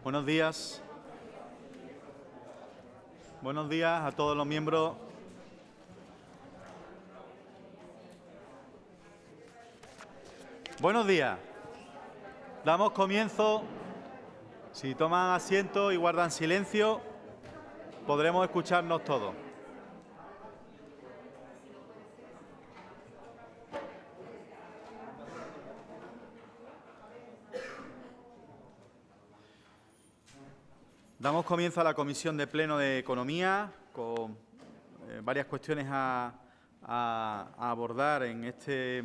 Buenos días. Buenos días a todos los miembros. Buenos días. Damos comienzo. Si toman asiento y guardan silencio, podremos escucharnos todos. Damos comienzo a la Comisión de Pleno de Economía con varias cuestiones a abordar en esta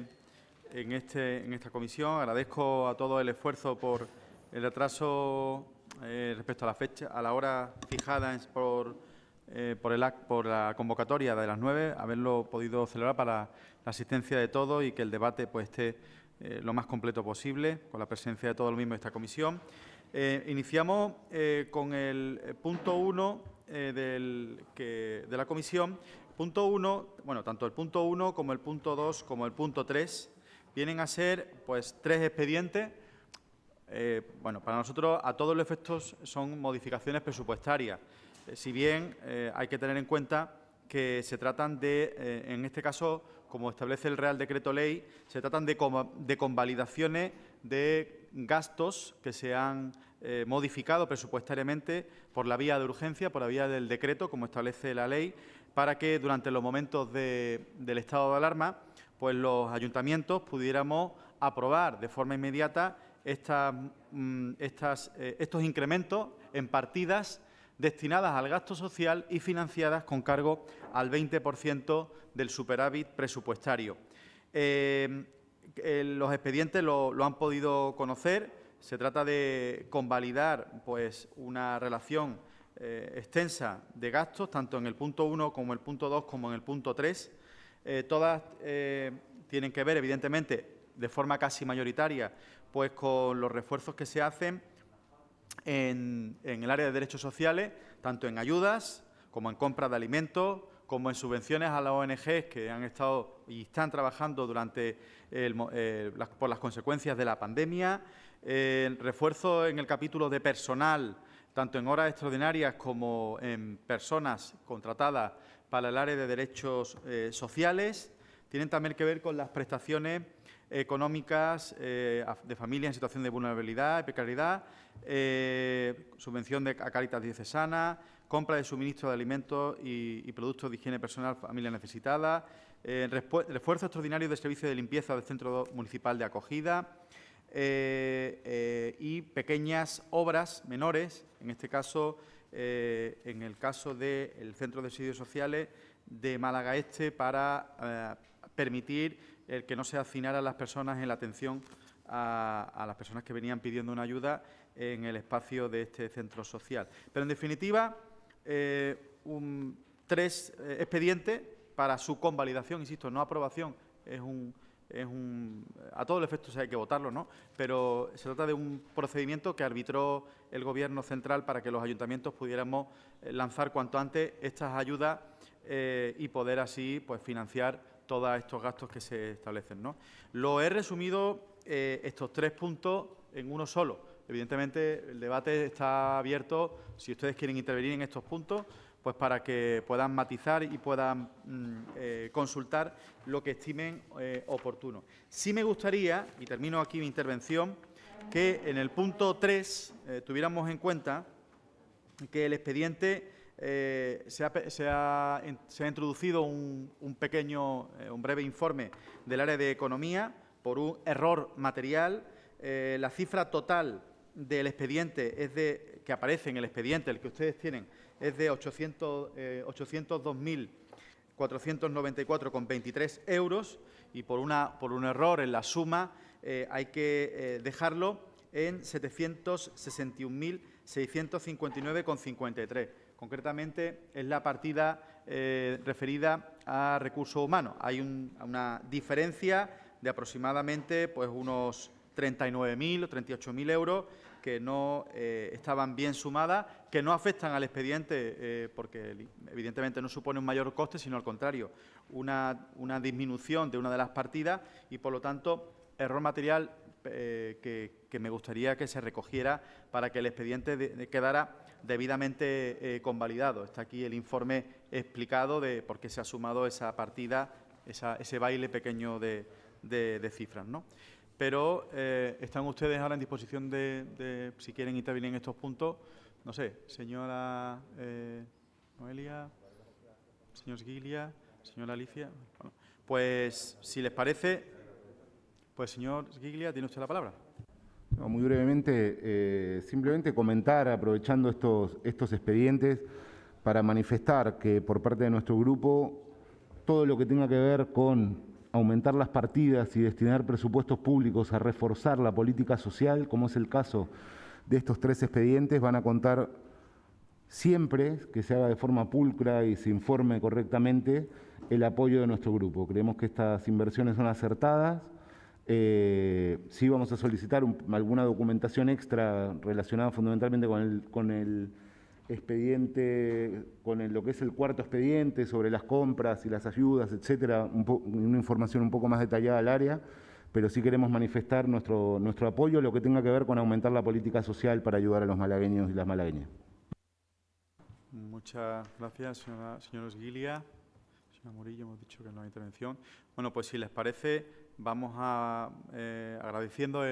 comisión. Agradezco a todos el esfuerzo por el retraso respecto a la fecha, a la hora fijada por la convocatoria de las 9, haberlo podido celebrar para la asistencia de todos y que el debate pues esté lo más completo posible, con la presencia de todos los miembros de esta comisión. Iniciamos con el punto 1 de la comisión. Punto 1, bueno, tanto el punto 1 como el punto 2 como el punto 3 vienen a ser pues 3 expedientes. Bueno, para nosotros a todos los efectos son modificaciones presupuestarias. Si bien hay que tener en cuenta que se tratan de, en este caso, como establece el Real Decreto Ley, se tratan de convalidaciones de gastos que se han modificado presupuestariamente por la vía de urgencia, por la vía del decreto, como establece la ley, para que durante los momentos del estado de alarma, pues los ayuntamientos pudiéramos aprobar de forma inmediata estos incrementos en partidas destinadas al gasto social y financiadas con cargo al 20% del superávit presupuestario. Los expedientes lo han podido conocer. Se trata de convalidar pues, una relación extensa de gastos, tanto en el punto 1 como en el punto 2 como en el punto 3. Todas tienen que ver, evidentemente, de forma casi mayoritaria, pues con los refuerzos que se hacen en el área de derechos sociales, tanto en ayudas como en compra de alimentos, como en subvenciones a las ONG que han estado y están trabajando durante por las consecuencias de la pandemia, refuerzo en el capítulo de personal, tanto en horas extraordinarias como en personas contratadas para el área de derechos sociales. Tienen también que ver con las prestaciones económicas de familias en situación de vulnerabilidad y precariedad, subvención a Cáritas Diocesana, compra de suministro de alimentos y productos de higiene personal a familias necesitadas, refuerzo extraordinario de servicio de limpieza del Centro Municipal de Acogida y pequeñas obras menores, en este caso, en el caso del Centro de Servicios Sociales de Málaga Este, para permitir el que no se hacinaran las personas en la atención a las personas que venían pidiendo una ayuda en el espacio de este centro social. Pero, en definitiva, 3 expedientes para su convalidación, insisto, no aprobación, a todos los efectos hay que votarlo, ¿no? Pero se trata de un procedimiento que arbitró el Gobierno central para que los ayuntamientos pudiéramos lanzar cuanto antes estas ayudas y poder así pues, financiar todos estos gastos que se establecen, ¿no? Lo he resumido estos 3 puntos en uno solo. Evidentemente, el debate está abierto, si ustedes quieren intervenir en estos puntos, pues para que puedan matizar y puedan consultar lo que estimen oportuno. Sí me gustaría, y termino aquí mi intervención, que en el punto 3 tuviéramos en cuenta que el expediente se ha introducido un breve informe del área de Economía por un error material. La cifra total del expediente que aparece en el expediente, el que ustedes tienen, es de 802.494,23 euros y por un error en la suma hay que dejarlo en 761.659,53. Concretamente, es la partida referida a recursos humanos. Hay una diferencia de aproximadamente pues, unos 39.000 o 38.000 euros que no estaban bien sumadas, que no afectan al expediente porque evidentemente no supone un mayor coste, sino al contrario, una disminución de una de las partidas y, por lo tanto, error material que me gustaría que se recogiera para que el expediente quedara debidamente convalidado. Está aquí el informe explicado de por qué se ha sumado esa partida, ese baile pequeño de cifras, ¿no? Pero están ustedes ahora en disposición de si quieren intervenir en estos puntos. No sé, señora Noelia, señor Sguiglia, señora Alicia. Bueno, pues, si les parece, pues, señor Sguiglia, tiene usted la palabra. No, muy brevemente, simplemente comentar, aprovechando estos expedientes, para manifestar que por parte de nuestro grupo, todo lo que tenga que ver con aumentar las partidas y destinar presupuestos públicos a reforzar la política social, como es el caso de estos 3 expedientes, van a contar siempre, que se haga de forma pulcra y se informe correctamente, el apoyo de nuestro grupo. Creemos que estas inversiones son acertadas. Sí vamos a solicitar alguna documentación extra relacionada fundamentalmente con el expediente, lo que es el cuarto expediente sobre las compras y las ayudas, etcétera, una información un poco más detallada al área, pero sí queremos manifestar nuestro apoyo a lo que tenga que ver con aumentar la política social para ayudar a los malagueños y las malagueñas. Muchas gracias, señor Sguiglia. Señora Murillo, hemos dicho que no hay intervención. Bueno, pues si les parece, vamos a agradeciendo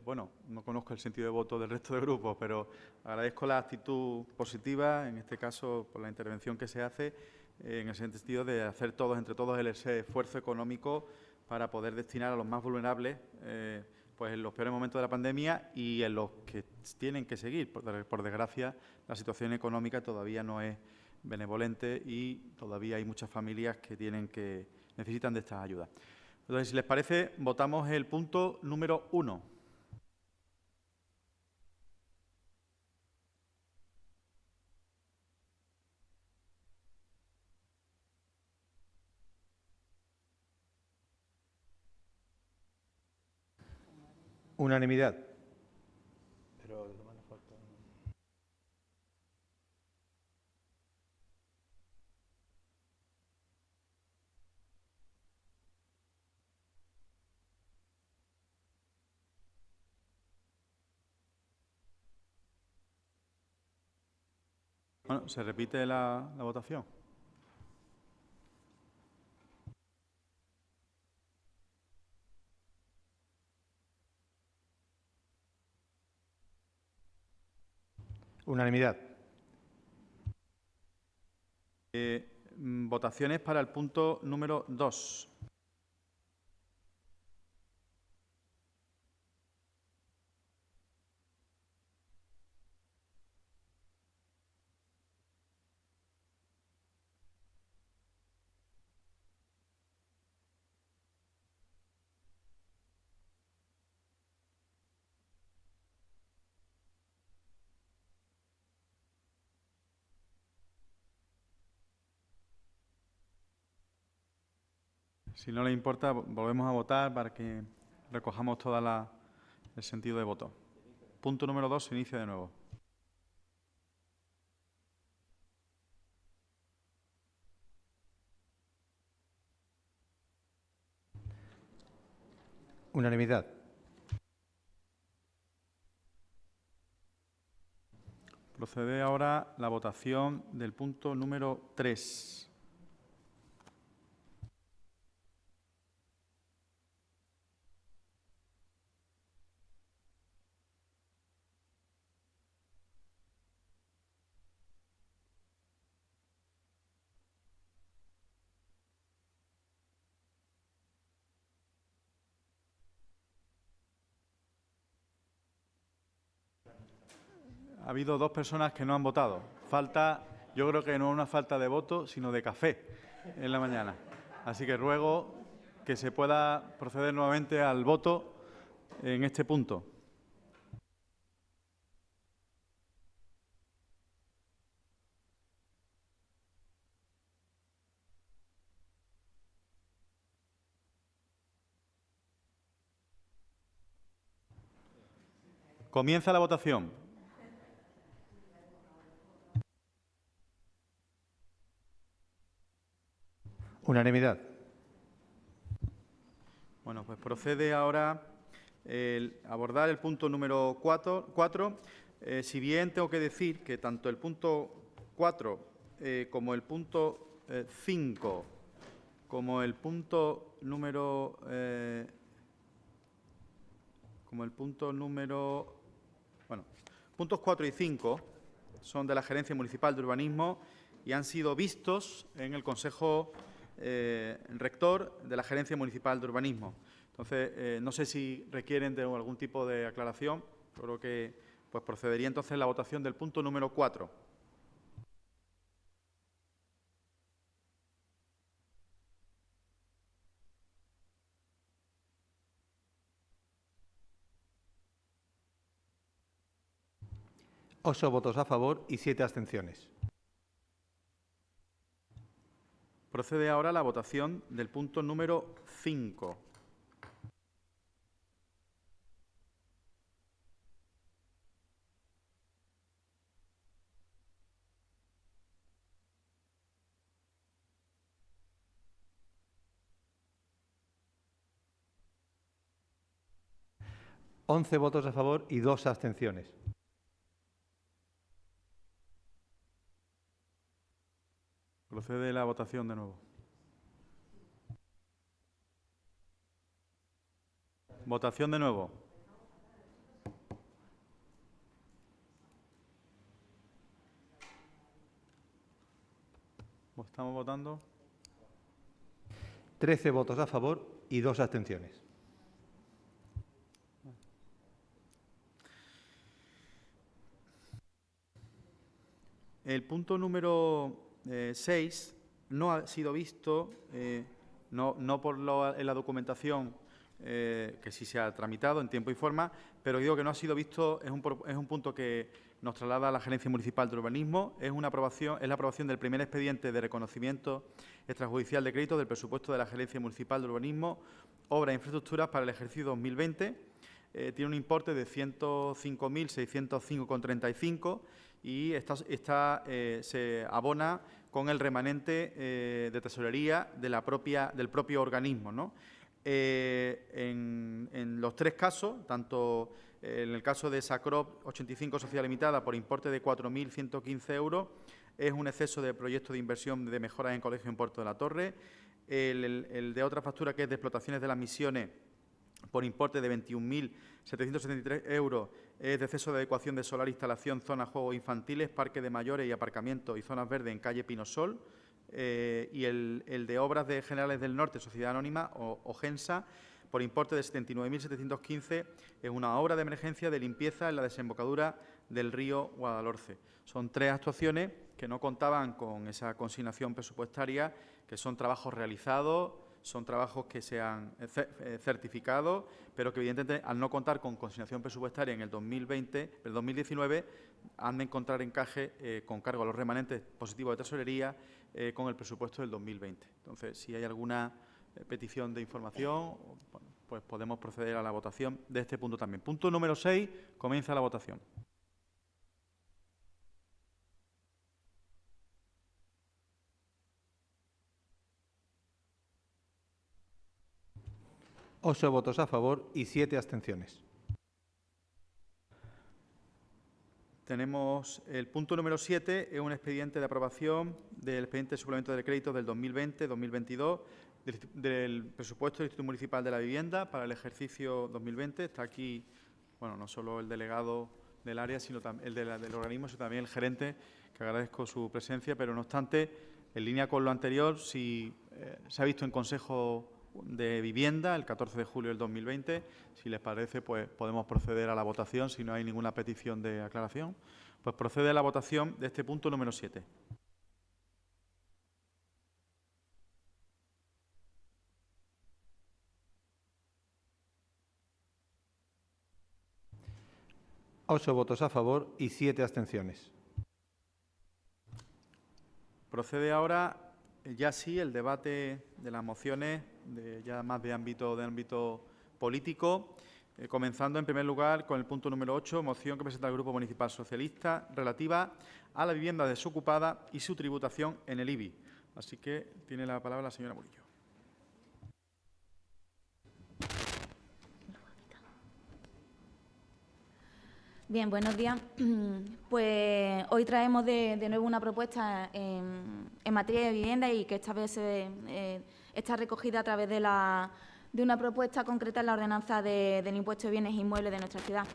bueno, no conozco el sentido de voto del resto de grupos, pero agradezco la actitud positiva, en este caso por la intervención que se hace, en el sentido de hacer todos, entre todos, ese esfuerzo económico para poder destinar a los más vulnerables, pues en los peores momentos de la pandemia y en los que tienen que seguir. Por desgracia, la situación económica todavía no es benevolente y todavía hay muchas familias que necesitan de estas ayudas. Entonces, si les parece, votamos el punto número 1. Unanimidad. Bueno, se repite la votación. Unanimidad. Votaciones para el punto número 2. Si no le importa, volvemos a votar para que recojamos todo el sentido de voto. Punto número 2 se inicia de nuevo. Unanimidad. Procede ahora la votación del punto número 3. Ha habido 2 personas que no han votado. Yo creo que no es una falta de voto, sino de café en la mañana. Así que ruego que se pueda proceder nuevamente al voto en este punto. Comienza la votación. Unanimidad. Bueno, pues procede ahora abordar el punto número 4. Si bien tengo que decir que tanto el punto 4 como el punto 5, como el punto número puntos 4 y 5 son de la Gerencia Municipal de Urbanismo y han sido vistos en el Consejo Rector de la Gerencia Municipal de Urbanismo. Entonces, no sé si requieren de algún tipo de aclaración. Creo que pues procedería entonces la votación del punto número 4. Ocho votos a favor y 7 abstenciones. Procede ahora la votación del punto número 5. Once votos a favor y 2 abstenciones. Procede la votación de nuevo. Votación de nuevo. Estamos votando. 13 votos a favor y 2 abstenciones. El punto número 6 no ha sido visto, no por en la documentación, que sí se ha tramitado en tiempo y forma, pero digo que no ha sido visto, es un punto que nos traslada la Gerencia Municipal de Urbanismo, es la aprobación del primer expediente de reconocimiento extrajudicial de crédito del presupuesto de la Gerencia Municipal de Urbanismo, obras e infraestructuras para el ejercicio 2020. Tiene un importe de 105.605,35 y se abona con el remanente de tesorería de del propio organismo, ¿no? En los tres casos, tanto en el caso de Sacrop 85 Sociedad Limitada por importe de 4.115 euros, es un exceso de proyecto de inversión de mejoras en colegio en Puerto de la Torre. El de otra factura, que es de explotaciones de las misiones, por importe de 21.773 euros, es de exceso de adecuación de solar, instalación, zonas de juegos infantiles, parque de mayores y aparcamientos y zonas verdes en calle Pinosol. Y el de Obras de Generales del Norte, Sociedad Anónima, o GENSA, por importe de 79.715, es una obra de emergencia de limpieza en la desembocadura del río Guadalhorce. Son 3 actuaciones que no contaban con esa consignación presupuestaria, que son trabajos realizados, son trabajos que se han certificado, pero que evidentemente al no contar con consignación presupuestaria en el 2019, han de encontrar encaje con cargo a los remanentes positivos de tesorería con el presupuesto del 2020. Entonces, si hay alguna petición de información, bueno, pues podemos proceder a la votación de este punto también. Punto número 6, comienza la votación. Ocho votos a favor y 7 abstenciones. Tenemos el punto número 7, es un expediente de aprobación del expediente de suplemento de crédito del 2020-2022 del presupuesto del Instituto Municipal de la Vivienda para el ejercicio 2020. Está aquí, bueno, no solo el delegado del área, sino también el del organismo, sino también el gerente, que agradezco su presencia, pero no obstante, en línea con lo anterior, si se ha visto en Consejo de Vivienda el 14 de julio del 2020. Si les parece, pues podemos proceder a la votación si no hay ninguna petición de aclaración. Pues procede a la votación de este punto número 7. Ocho votos a favor y 7 abstenciones. Procede ahora ya sí el debate de las mociones, ya más de ámbito político, comenzando en primer lugar con el punto número 8, moción que presenta el Grupo Municipal Socialista relativa a la vivienda desocupada y su tributación en el IBI. Así que tiene la palabra la señora Murillo. Bien, buenos días. Pues hoy traemos de nuevo una propuesta en materia de vivienda y que esta vez está recogida a través de una propuesta concreta en la ordenanza del impuesto de bienes inmuebles de nuestra ciudad.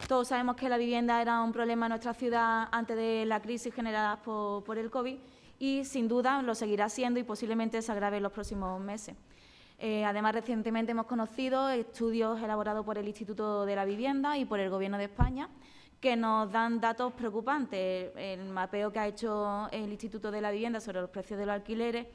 Todos sabemos que la vivienda era un problema en nuestra ciudad antes de la crisis generada por el COVID y, sin duda, lo seguirá siendo y posiblemente se agrave en los próximos meses. Además, recientemente hemos conocido estudios elaborados por el Instituto de la Vivienda y por el Gobierno de España que nos dan datos preocupantes. El mapeo que ha hecho el Instituto de la Vivienda sobre los precios de los alquileres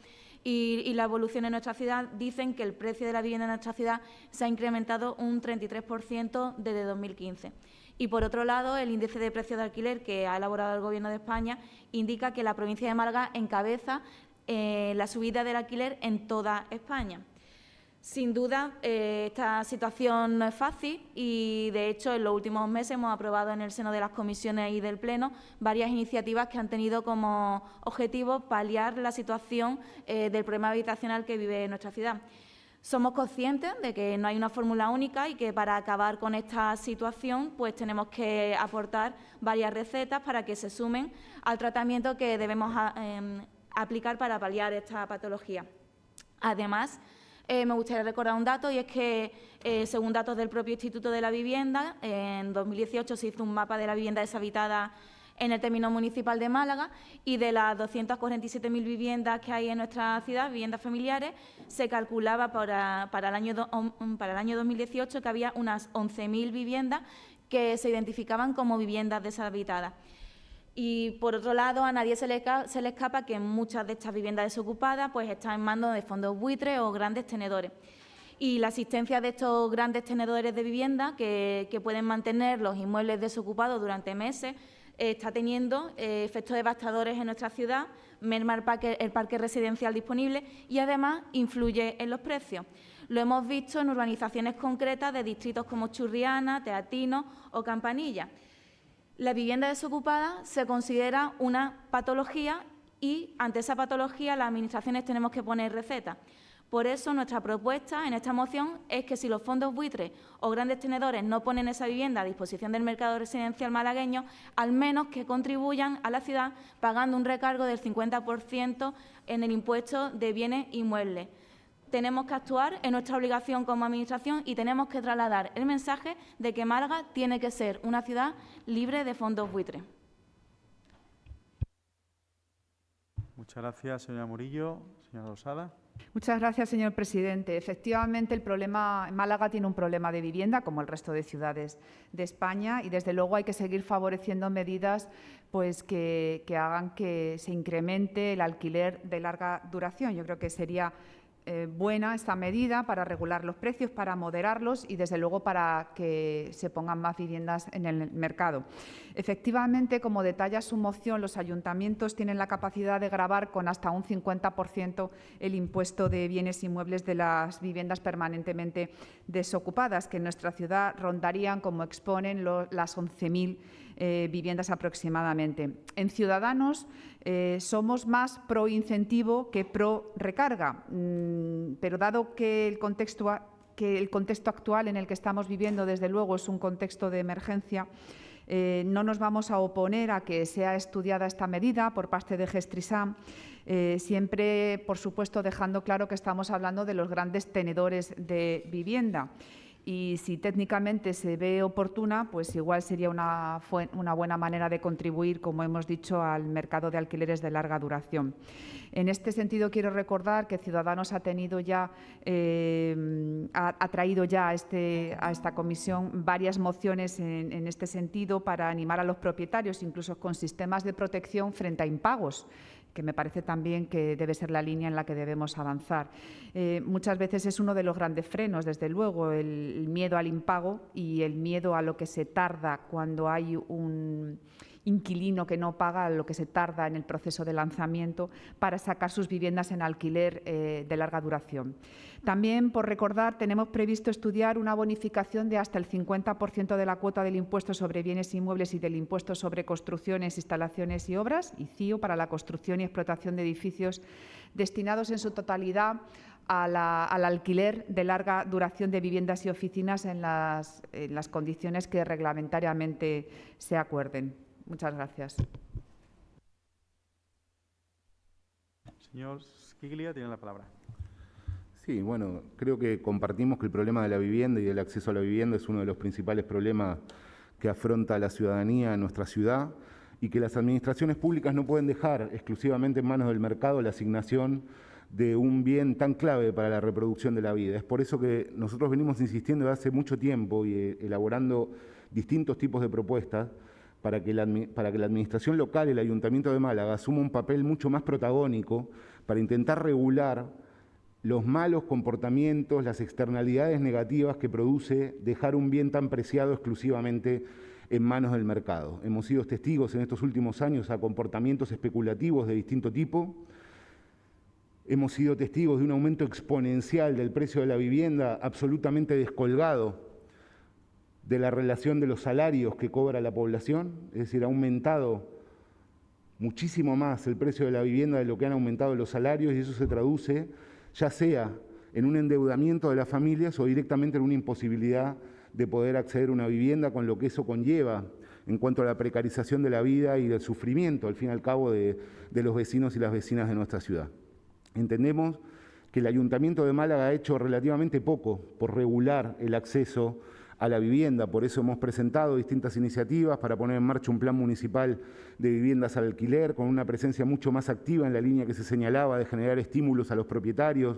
y la evolución en nuestra ciudad dicen que el precio de la vivienda en nuestra ciudad se ha incrementado un 33% desde 2015. Y, por otro lado, el índice de precios de alquiler que ha elaborado el Gobierno de España indica que la provincia de Málaga encabeza la subida del alquiler en toda España. Sin duda, esta situación no es fácil y, de hecho, en los últimos meses hemos aprobado en el seno de las comisiones y del Pleno varias iniciativas que han tenido como objetivo paliar la situación del problema habitacional que vive nuestra ciudad. Somos conscientes de que no hay una fórmula única y que para acabar con esta situación pues tenemos que aportar varias recetas para que se sumen al tratamiento que debemos aplicar para paliar esta patología. Además, me gustaría recordar un dato y es que, según datos del propio Instituto de la Vivienda, en 2018 se hizo un mapa de la vivienda deshabitada en el término municipal de Málaga y de las 247.000 viviendas que hay en nuestra ciudad, viviendas familiares, se calculaba para el año 2018 que había unas 11.000 viviendas que se identificaban como viviendas deshabitadas. Y, por otro lado, a nadie se le escapa que muchas de estas viviendas desocupadas pues, están en manos de fondos buitres o grandes tenedores. Y la existencia de estos grandes tenedores de vivienda que pueden mantener los inmuebles desocupados durante meses está teniendo efectos devastadores en nuestra ciudad, merma el parque residencial disponible y, además, influye en los precios. Lo hemos visto en urbanizaciones concretas de distritos como Churriana, Teatino o Campanilla. La vivienda desocupada se considera una patología y, ante esa patología, las administraciones tenemos que poner recetas. Por eso, nuestra propuesta en esta moción es que si los fondos buitres o grandes tenedores no ponen esa vivienda a disposición del mercado residencial malagueño, al menos que contribuyan a la ciudad pagando un recargo del 50% en el impuesto de bienes inmuebles. Tenemos que actuar en nuestra obligación como Administración y tenemos que trasladar el mensaje de que Málaga tiene que ser una ciudad libre de fondos buitres. Muchas gracias, señora Murillo. Señora Losada. Muchas gracias, señor presidente. Efectivamente, Málaga tiene un problema de vivienda, como el resto de ciudades de España, y desde luego hay que seguir favoreciendo medidas pues, que hagan que se incremente el alquiler de larga duración. Yo creo que sería buena esta medida para regular los precios, para moderarlos y, desde luego, para que se pongan más viviendas en el mercado. Efectivamente, como detalla su moción, los ayuntamientos tienen la capacidad de gravar con hasta un 50% el impuesto de bienes inmuebles de las viviendas permanentemente desocupadas, que en nuestra ciudad rondarían, como exponen, las 11.000 viviendas aproximadamente. En Ciudadanos somos más pro incentivo que pro recarga, pero dado que el contexto actual en el que estamos viviendo, desde luego, es un contexto de emergencia, no nos vamos a oponer a que sea estudiada esta medida por parte de Gestrisam, siempre, por supuesto, dejando claro que estamos hablando de los grandes tenedores de vivienda. Y si técnicamente se ve oportuna, pues igual sería una buena manera de contribuir, como hemos dicho, al mercado de alquileres de larga duración. En este sentido, quiero recordar que Ciudadanos ha traído ya a esta comisión varias mociones en este sentido para animar a los propietarios, incluso con sistemas de protección frente a impagos, que me parece también que debe ser la línea en la que debemos avanzar. Muchas veces es uno de los grandes frenos, desde luego, el miedo al impago y el miedo a lo que se tarda cuando hay un inquilino que no paga, lo que se tarda en el proceso de lanzamiento para sacar sus viviendas en alquiler de larga duración. También, por recordar, tenemos previsto estudiar una bonificación de hasta el 50% de la cuota del impuesto sobre bienes inmuebles y del impuesto sobre construcciones, instalaciones y obras, ICIO, para la construcción y explotación de edificios destinados en su totalidad al alquiler de larga duración de viviendas y oficinas en las condiciones que reglamentariamente se acuerden. Muchas gracias. Señor Squiglia, tiene la palabra. Sí, bueno, creo que compartimos que el problema de la vivienda y del acceso a la vivienda es uno de los principales problemas que afronta la ciudadanía en nuestra ciudad y que las administraciones públicas no pueden dejar exclusivamente en manos del mercado la asignación de un bien tan clave para la reproducción de la vida. Es por eso que nosotros venimos insistiendo desde hace mucho tiempo y elaborando distintos tipos de propuestas para que la administración local, el Ayuntamiento de Málaga, asuma un papel mucho más protagónico para intentar regular los malos comportamientos, las externalidades negativas que produce dejar un bien tan preciado exclusivamente en manos del mercado. Hemos sido testigos en estos últimos años a comportamientos especulativos de distinto tipo. Hemos sido testigos de un aumento exponencial del precio de la vivienda absolutamente descolgado de la relación de los salarios que cobra la población, es decir, ha aumentado muchísimo más el precio de la vivienda de lo que han aumentado los salarios y eso se traduce ya sea en un endeudamiento de las familias o directamente en una imposibilidad de poder acceder a una vivienda con lo que eso conlleva en cuanto a la precarización de la vida y del sufrimiento, al fin y al cabo, de los vecinos y las vecinas de nuestra ciudad. Entendemos que el Ayuntamiento de Málaga ha hecho relativamente poco por regular el acceso a la vivienda, por eso hemos presentado distintas iniciativas para poner en marcha un plan municipal de viviendas al alquiler, con una presencia mucho más activa en la línea que se señalaba de generar estímulos a los propietarios,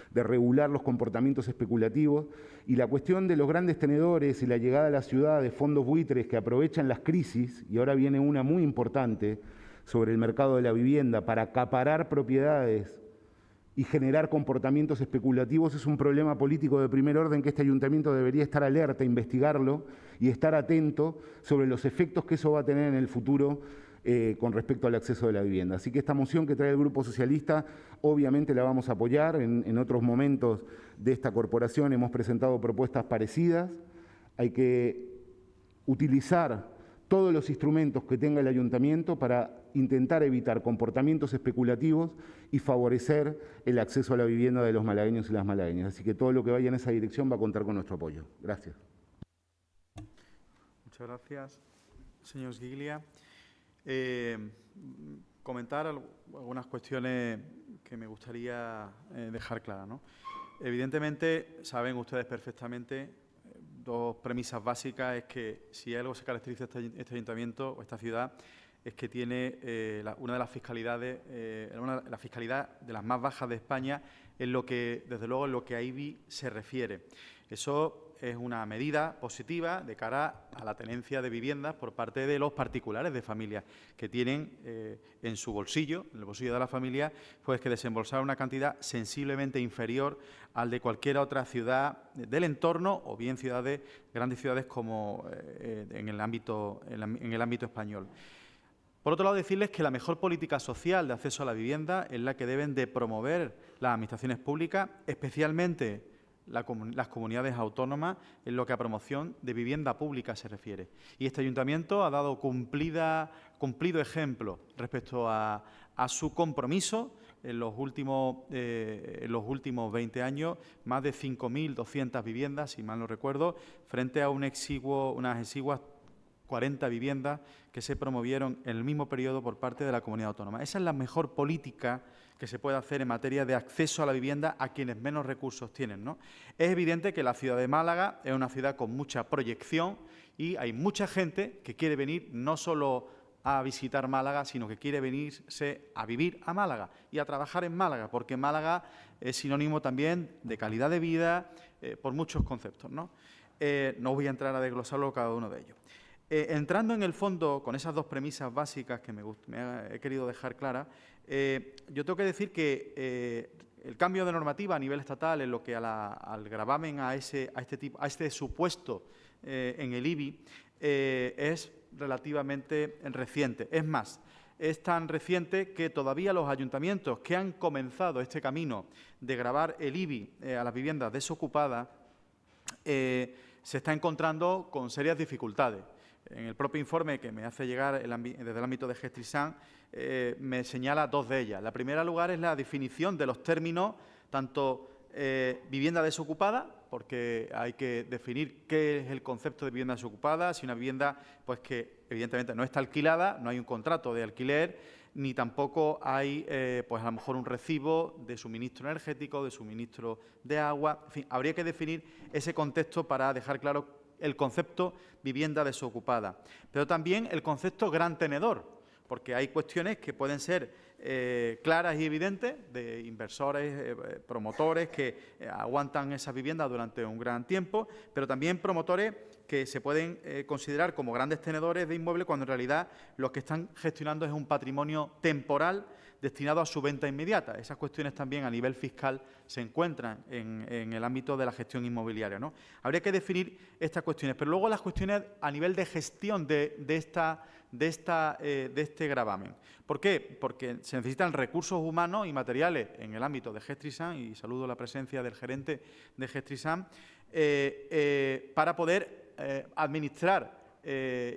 de regular los comportamientos especulativos, y la cuestión de los grandes tenedores y la llegada a la ciudad de fondos buitres que aprovechan las crisis, y ahora viene una muy importante sobre el mercado de la vivienda, para acaparar propiedades y generar comportamientos especulativos, es un problema político de primer orden que este ayuntamiento debería estar alerta, investigarlo y estar atento sobre los efectos que eso va a tener en el futuro con respecto al acceso de la vivienda. Así que esta moción que trae el Grupo Socialista, obviamente la vamos a apoyar. En otros momentos de esta corporación hemos presentado propuestas parecidas. Hay que utilizar todos los instrumentos que tenga el ayuntamiento para intentar evitar comportamientos especulativos y favorecer el acceso a la vivienda de los malagueños y las malagueñas. Así que todo lo que vaya en esa dirección va a contar con nuestro apoyo. Gracias. Muchas gracias, señor Squiglia. Comentar algunas cuestiones que me gustaría dejar claras, ¿no? Evidentemente, saben ustedes perfectamente, dos premisas básicas, es que si algo se caracteriza este ayuntamiento o esta ciudad, es que tiene una de las fiscalidades, la fiscalidad de las más bajas de España, en lo que, desde luego, en lo que a IBI se refiere. Eso es una medida positiva de cara a la tenencia de viviendas por parte de los particulares de familias que tienen en su bolsillo, en el bolsillo de la familia, pues que desembolsar una cantidad sensiblemente inferior al de cualquier otra ciudad del entorno o bien grandes ciudades como en el ámbito español. Por otro lado, decirles que la mejor política social de acceso a la vivienda es la que deben de promover las administraciones públicas, especialmente las comunidades autónomas, en lo que a promoción de vivienda pública se refiere. Y este ayuntamiento ha dado cumplido ejemplo respecto a su compromiso en los últimos 20 años, más de 5.200 viviendas, si mal no recuerdo, frente a unas exiguas 40 viviendas que se promovieron en el mismo periodo por parte de la comunidad autónoma. Esa es la mejor política que se puede hacer en materia de acceso a la vivienda a quienes menos recursos tienen, ¿no? Es evidente que la ciudad de Málaga es una ciudad con mucha proyección y hay mucha gente que quiere venir no solo a visitar Málaga, sino que quiere venirse a vivir a Málaga y a trabajar en Málaga, porque Málaga es sinónimo también de calidad de vida por muchos conceptos, ¿no? No voy a entrar a desglosarlo cada uno de ellos. Entrando en el fondo, con esas dos premisas básicas que he querido dejar claras, yo tengo que decir que el cambio de normativa a nivel estatal en lo que al gravamen a este supuesto en el IBI es relativamente reciente. Es más, es tan reciente que todavía los ayuntamientos que han comenzado este camino de gravar el IBI a las viviendas desocupadas se está encontrando con serias dificultades. En el propio informe que me hace llegar desde el ámbito de Gestrisan, me señala dos de ellas. La primera lugar es la definición de los términos tanto vivienda desocupada, porque hay que definir qué es el concepto de vivienda desocupada, si una vivienda pues que evidentemente no está alquilada, no hay un contrato de alquiler, ni tampoco hay pues a lo mejor un recibo de suministro energético, de suministro de agua. En fin, habría que definir ese contexto para dejar claro el concepto vivienda desocupada, pero también el concepto gran tenedor, porque hay cuestiones que pueden ser claras y evidentes de inversores, promotores que aguantan esas viviendas durante un gran tiempo, pero también promotores que se pueden considerar como grandes tenedores de inmuebles cuando en realidad los que están gestionando es un patrimonio temporal destinado a su venta inmediata. Esas cuestiones también a nivel fiscal se encuentran en el ámbito de la gestión inmobiliaria, ¿no? Habría que definir estas cuestiones, pero luego las cuestiones a nivel de gestión de este gravamen. ¿Por qué? Porque se necesitan recursos humanos y materiales en el ámbito de Gestrisan, y saludo la presencia del gerente de Gestrisan, para poder administrar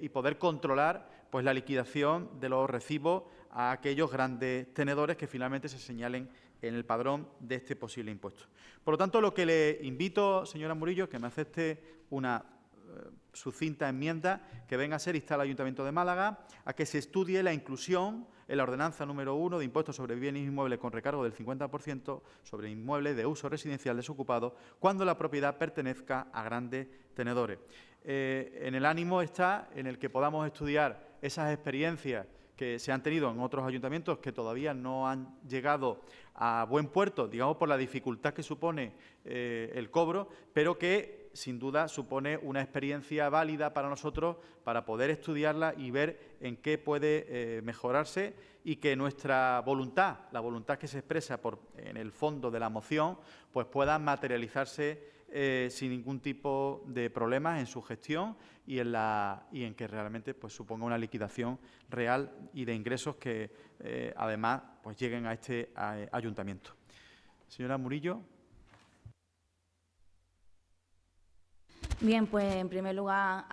y poder controlar pues la liquidación de los recibos a aquellos grandes tenedores que finalmente se señalen en el padrón de este posible impuesto. Por lo tanto, lo que le invito, señora Murillo, es que me acepte una sucinta enmienda que venga a ser instar al Ayuntamiento de Málaga a que se estudie la inclusión en la ordenanza número 1 de impuestos sobre bienes inmuebles con recargo del 50% sobre inmuebles de uso residencial desocupado cuando la propiedad pertenezca a grandes tenedores. En el ánimo está en el que podamos estudiar esas experiencias que se han tenido en otros ayuntamientos que todavía no han llegado a buen puerto, digamos por la dificultad que supone el cobro, pero que sin duda supone una experiencia válida para nosotros para poder estudiarla y ver en qué puede mejorarse y que nuestra voluntad, la voluntad que se expresa en el fondo de la moción, pues pueda materializarse sin ningún tipo de problemas en su gestión y en que realmente pues suponga una liquidación real y de ingresos que además pues lleguen a este ayuntamiento. Señora Murillo. Bien, pues en primer lugar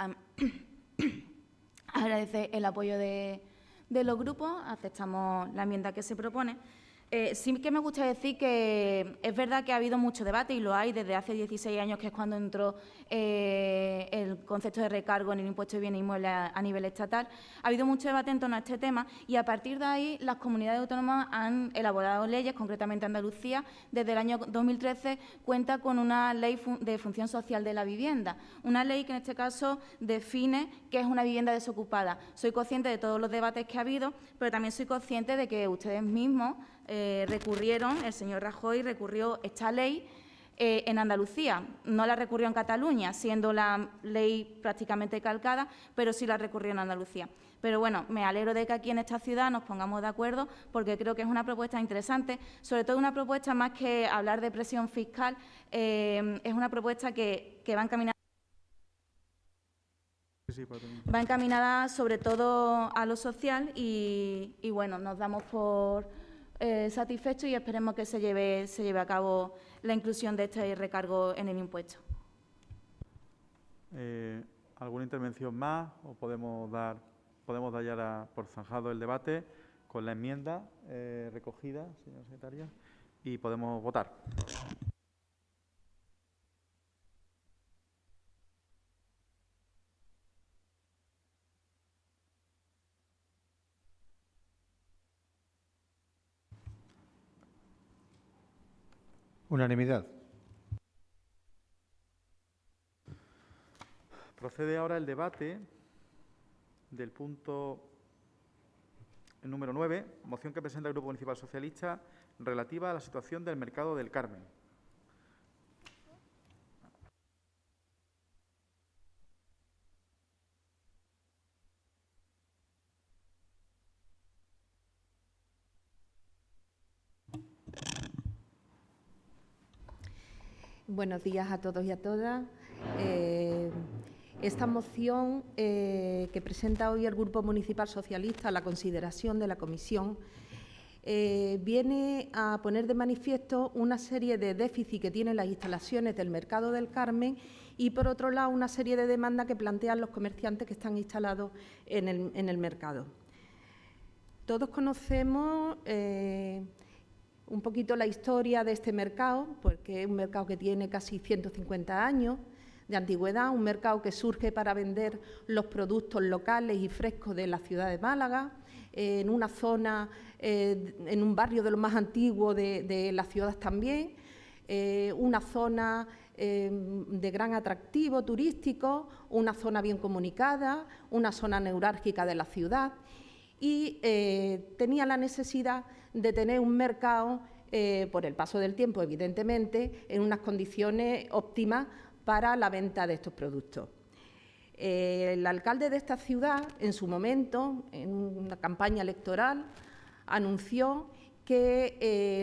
agradecer el apoyo de los grupos, aceptamos la enmienda que se propone. Sí que me gusta decir que es verdad que ha habido mucho debate y lo hay desde hace 16 años, que es cuando entró el concepto de recargo en el impuesto de bienes inmuebles a nivel estatal. Ha habido mucho debate en torno a este tema y a partir de ahí las comunidades autónomas han elaborado leyes, concretamente Andalucía, desde el año 2013 cuenta con una ley de función social de la vivienda, una ley que en este caso define qué es una vivienda desocupada. Soy consciente de todos los debates que ha habido, pero también soy consciente de que ustedes mismos recurrieron, el señor Rajoy recurrió esta ley en Andalucía, no la recurrió en Cataluña, siendo la ley prácticamente calcada, pero sí la recurrió en Andalucía. Pero bueno, me alegro de que aquí en esta ciudad nos pongamos de acuerdo porque creo que es una propuesta interesante, sobre todo una propuesta más que hablar de presión fiscal, es una propuesta que va encaminada sobre todo a lo social y bueno, nos damos por satisfechos y esperemos que se lleve a cabo la inclusión de este recargo en el impuesto. ¿Alguna intervención más o podemos dar ya por zanjado el debate con la enmienda recogida, señora secretaria, y podemos votar? Unanimidad. Procede ahora el debate del punto número 9, moción que presenta el Grupo Municipal Socialista relativa a la situación del mercado del Carmen. Buenos días a todos y a todas. Esta moción que presenta hoy el Grupo Municipal Socialista a la consideración de la Comisión viene a poner de manifiesto una serie de déficits que tienen las instalaciones del Mercado del Carmen y, por otro lado, una serie de demandas que plantean los comerciantes que están instalados en el mercado. Todos conocemos un poquito la historia de este mercado, porque es un mercado que tiene casi 150 años de antigüedad, un mercado que surge para vender los productos locales y frescos de la ciudad de Málaga, en una zona, en un barrio de los más antiguos de la ciudad también, una zona de gran atractivo turístico, una zona bien comunicada, una zona neurálgica de la ciudad, y tenía la necesidad de tener un mercado, por el paso del tiempo, evidentemente, en unas condiciones óptimas para la venta de estos productos. El alcalde de esta ciudad, en su momento, en una campaña electoral, anunció que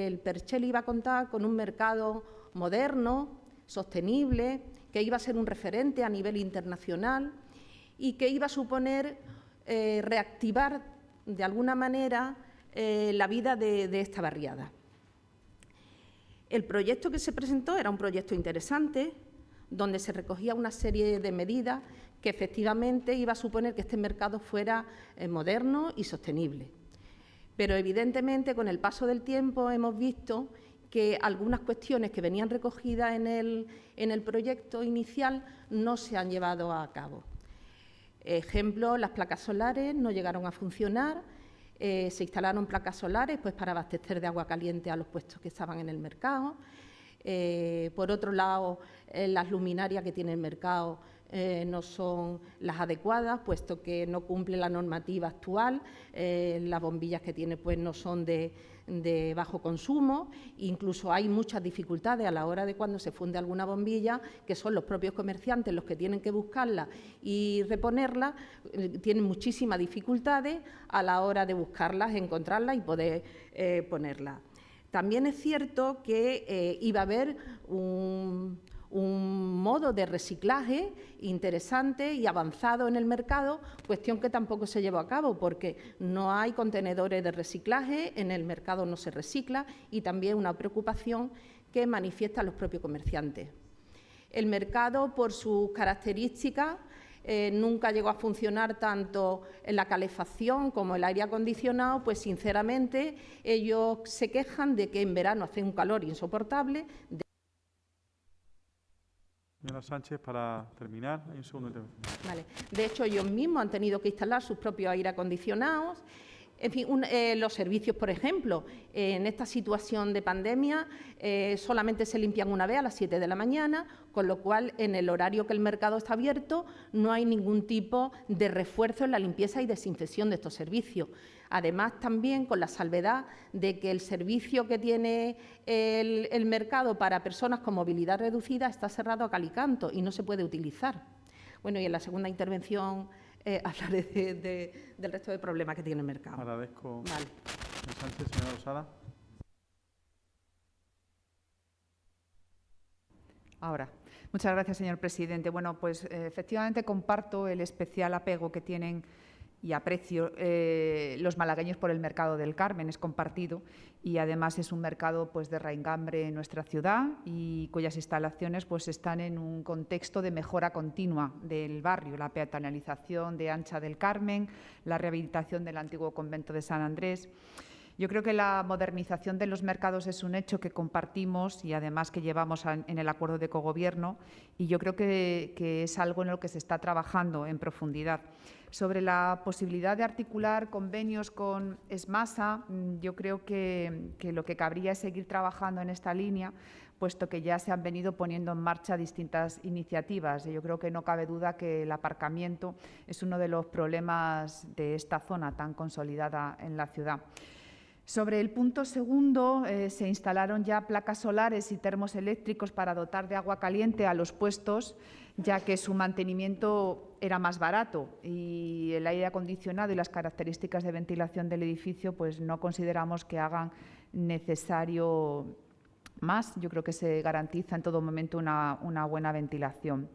el Perchel iba a contar con un mercado moderno, sostenible, que iba a ser un referente a nivel internacional y que iba a suponer reactivar de alguna manera la vida de esta barriada. El proyecto que se presentó era un proyecto interesante, donde se recogía una serie de medidas que efectivamente iba a suponer que este mercado fuera moderno y sostenible. Pero evidentemente con el paso del tiempo hemos visto que algunas cuestiones que venían recogidas en el proyecto inicial no se han llevado a cabo. Ejemplo, las placas solares no llegaron a funcionar, se instalaron placas solares pues, para abastecer de agua caliente a los puestos que estaban en el mercado. Por otro lado, las luminarias que tiene el mercado no son las adecuadas, puesto que no cumple la normativa actual. Las bombillas que tiene pues, no son de bajo consumo. Incluso hay muchas dificultades a la hora de cuando se funde alguna bombilla, que son los propios comerciantes los que tienen que buscarla y reponerla. Tienen muchísimas dificultades a la hora de buscarlas, encontrarlas y poder ponerlas. También es cierto que iba a haber un modo de reciclaje interesante y avanzado en el mercado, cuestión que tampoco se llevó a cabo porque no hay contenedores de reciclaje, en el mercado no se recicla y también una preocupación que manifiestan los propios comerciantes. El mercado, por sus características, nunca llegó a funcionar tanto en la calefacción como el aire acondicionado, pues sinceramente ellos se quejan de que en verano hace un calor insoportable. Señora Sánchez, para terminar, hay un segundo intervención. Vale. De hecho, ellos mismos han tenido que instalar sus propios aire acondicionados. En fin, los servicios, por ejemplo, en esta situación de pandemia solamente se limpian una vez a las 7 de la mañana, con lo cual en el horario que el mercado está abierto no hay ningún tipo de refuerzo en la limpieza y desinfección de estos servicios. Además, también con la salvedad de que el servicio que tiene el mercado para personas con movilidad reducida está cerrado a cal y canto y no se puede utilizar. Bueno, y en la segunda intervención hablaré del resto de problemas que tiene el mercado. Agradezco. Vale. Señor Sánchez, señora Losada. Ahora. Muchas gracias, señor presidente. Bueno, pues efectivamente comparto el especial apego que tienen y aprecio los malagueños por el mercado del Carmen, es compartido y además es un mercado pues, de raigambre en nuestra ciudad y cuyas instalaciones pues, están en un contexto de mejora continua del barrio, la peatonalización de Ancha del Carmen, la rehabilitación del antiguo convento de San Andrés. Yo creo que la modernización de los mercados es un hecho que compartimos y además que llevamos en el acuerdo de cogobierno y yo creo que es algo en lo que se está trabajando en profundidad. Sobre la posibilidad de articular convenios con Esmasa, yo creo que lo que cabría es seguir trabajando en esta línea, puesto que ya se han venido poniendo en marcha distintas iniciativas. Yo creo que no cabe duda que el aparcamiento es uno de los problemas de esta zona tan consolidada en la ciudad. Sobre el punto segundo, se instalaron ya placas solares y termos eléctricos para dotar de agua caliente a los puestos, ya que su mantenimiento era más barato y el aire acondicionado y las características de ventilación del edificio pues no consideramos que hagan necesario más. Yo creo que se garantiza en todo momento una buena ventilación.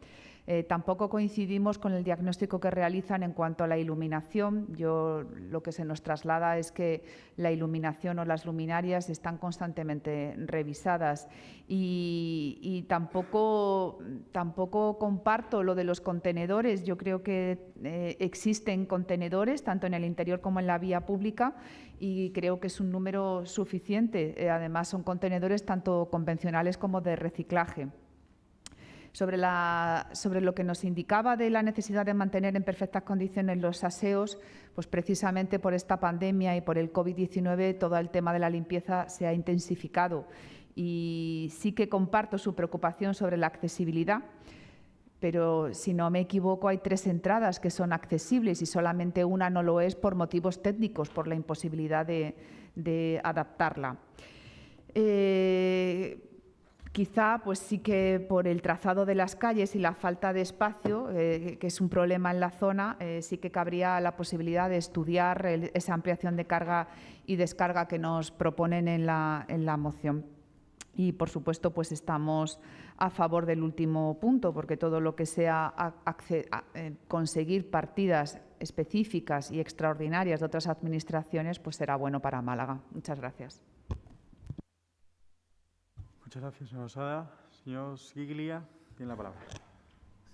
Tampoco coincidimos con el diagnóstico que realizan en cuanto a la iluminación. Lo que se nos traslada es que la iluminación o las luminarias están constantemente revisadas y tampoco comparto lo de los contenedores. Yo creo que existen contenedores tanto en el interior como en la vía pública y creo que es un número suficiente. Además, son contenedores tanto convencionales como de reciclaje. Sobre lo que nos indicaba de la necesidad de mantener en perfectas condiciones los aseos, pues precisamente por esta pandemia y por el COVID-19 todo el tema de la limpieza se ha intensificado y sí que comparto su preocupación sobre la accesibilidad, pero si no me equivoco hay 3 entradas que son accesibles y solamente una no lo es por motivos técnicos, por la imposibilidad de adaptarla. Quizá pues sí que por el trazado de las calles y la falta de espacio, que es un problema en la zona, sí que cabría la posibilidad de estudiar esa ampliación de carga y descarga que nos proponen en la moción. Y, por supuesto, pues estamos a favor del último punto, porque todo lo que sea conseguir partidas específicas y extraordinarias de otras administraciones, pues será bueno para Málaga. Muchas gracias. Muchas gracias, señora Losada. Señor Siguiglia, tiene la palabra.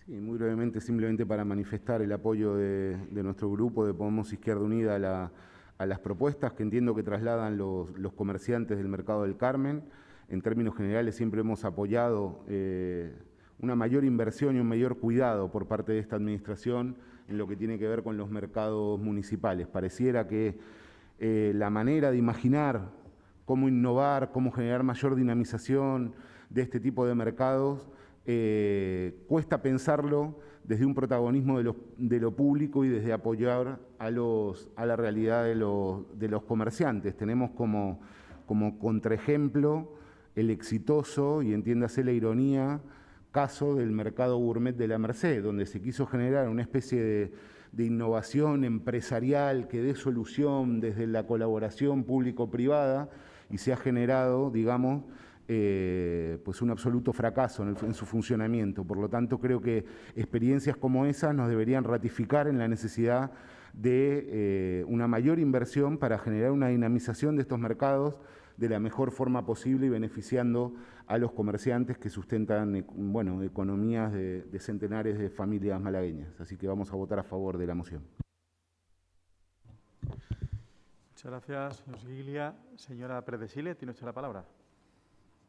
Sí, muy brevemente, simplemente para manifestar el apoyo de nuestro grupo de Podemos Izquierda Unida a las propuestas que entiendo que trasladan los comerciantes del Mercado del Carmen. En términos generales, siempre hemos apoyado una mayor inversión y un mayor cuidado por parte de esta administración en lo que tiene que ver con los mercados municipales. Pareciera que la manera de imaginar cómo innovar, cómo generar mayor dinamización de este tipo de mercados, cuesta pensarlo desde un protagonismo de lo público y desde apoyar a la realidad de los comerciantes. Tenemos como contraejemplo el exitoso, y entiéndase la ironía, caso del mercado gourmet de la Merced, donde se quiso generar una especie de innovación empresarial que dé solución desde la colaboración público-privada y se ha generado, digamos, pues un absoluto fracaso en su funcionamiento. Por lo tanto, creo que experiencias como esas nos deberían ratificar en la necesidad de una mayor inversión para generar una dinamización de estos mercados de la mejor forma posible y beneficiando a los comerciantes que sustentan economías de centenares de familias malagueñas. Así que vamos a votar a favor de la moción. Muchas gracias, señor Siguiglia. Señora Pérez de Siles, tiene usted la palabra.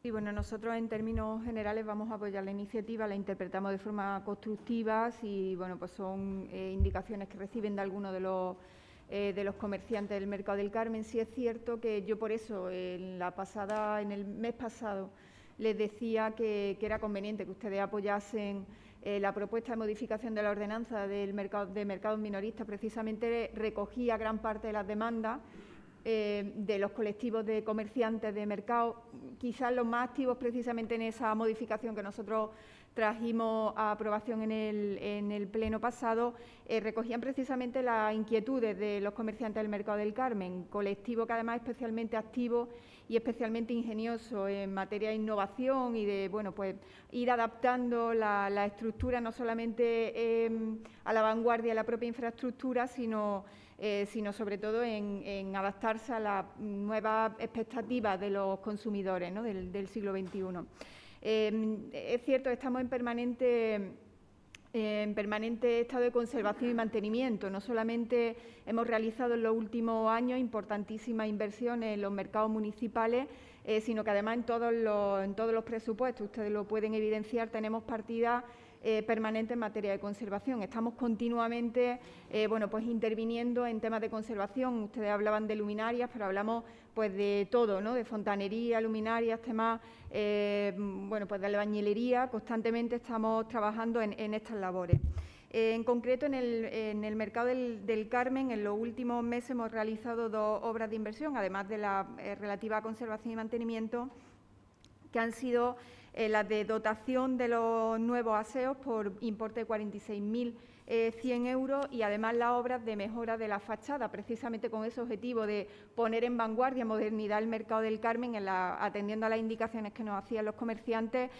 Sí, bueno, nosotros en términos generales vamos a apoyar la iniciativa, la interpretamos de forma constructiva y bueno, pues son indicaciones que reciben de algunos de los comerciantes del Mercado del Carmen. Sí es cierto que yo por eso en el mes pasado les decía que era conveniente que ustedes apoyasen la propuesta de modificación de la ordenanza de mercados minoristas. Precisamente recogía gran parte de las demandas de los colectivos de comerciantes de mercado, quizás los más activos precisamente en esa modificación que nosotros trajimos a aprobación en el pleno pasado, recogían precisamente las inquietudes de los comerciantes del Mercado del Carmen, colectivo que además es especialmente activo y especialmente ingenioso en materia de innovación y de pues ir adaptando la estructura no solamente a la vanguardia de la propia infraestructura, sino sobre todo en adaptarse a las nuevas expectativas de los consumidores, ¿no? del siglo XXI. Es cierto que estamos en permanente estado de conservación y mantenimiento. No solamente hemos realizado en los últimos años importantísimas inversiones en los mercados municipales, sino que además en todos los presupuestos, ustedes lo pueden evidenciar, tenemos partidas permanentes en materia de conservación. Estamos continuamente pues interviniendo en temas de conservación. Ustedes hablaban de luminarias, pero hablamos pues de todo, ¿no? De fontanería, luminarias, temas pues de albañilería. Constantemente estamos trabajando en estas labores. En concreto, en el Mercado del Carmen, en los últimos meses hemos realizado 2 obras de inversión, además de la relativa a conservación y mantenimiento, que han sido las de dotación de los nuevos aseos por importe de 46.000 100 euros y además las obras de mejora de la fachada, precisamente con ese objetivo de poner en vanguardia, modernidad el mercado del Carmen, atendiendo a las indicaciones que nos hacían los comerciantes,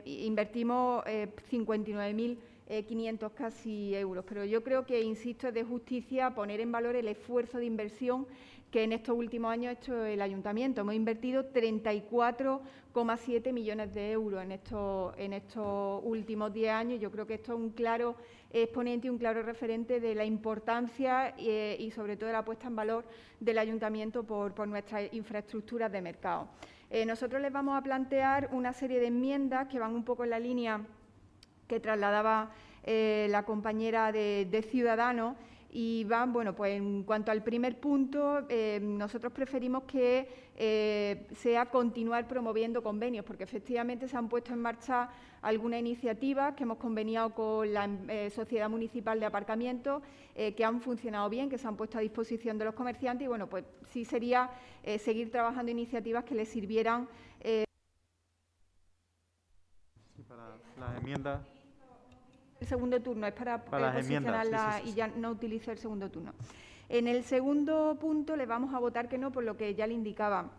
invertimos 59.500 casi euros. Pero yo creo que, insisto, es de justicia poner en valor el esfuerzo de inversión que en estos últimos años ha hecho el Ayuntamiento. Hemos invertido 34,7 millones de euros en estos últimos 10 años. Yo creo que esto es un claro exponente y un claro referente de la importancia y sobre todo de la puesta en valor del Ayuntamiento por nuestras infraestructuras de mercado. Nosotros les vamos a plantear una serie de enmiendas que van un poco en la línea que trasladaba la compañera de Ciudadanos. Y van, bueno, pues en cuanto al primer punto, nosotros preferimos que sea continuar promoviendo convenios, porque efectivamente se han puesto en marcha algunas iniciativas que hemos conveniado con la Sociedad Municipal de Aparcamiento, que han funcionado bien, que se han puesto a disposición de los comerciantes y, bueno, pues sí sería seguir trabajando iniciativas que les sirvieran. Sí, para las enmiendas. El segundo turno es para posicionarla y ya no utilizo el segundo turno. En el segundo punto le vamos a votar que no, por lo que ya le indicaba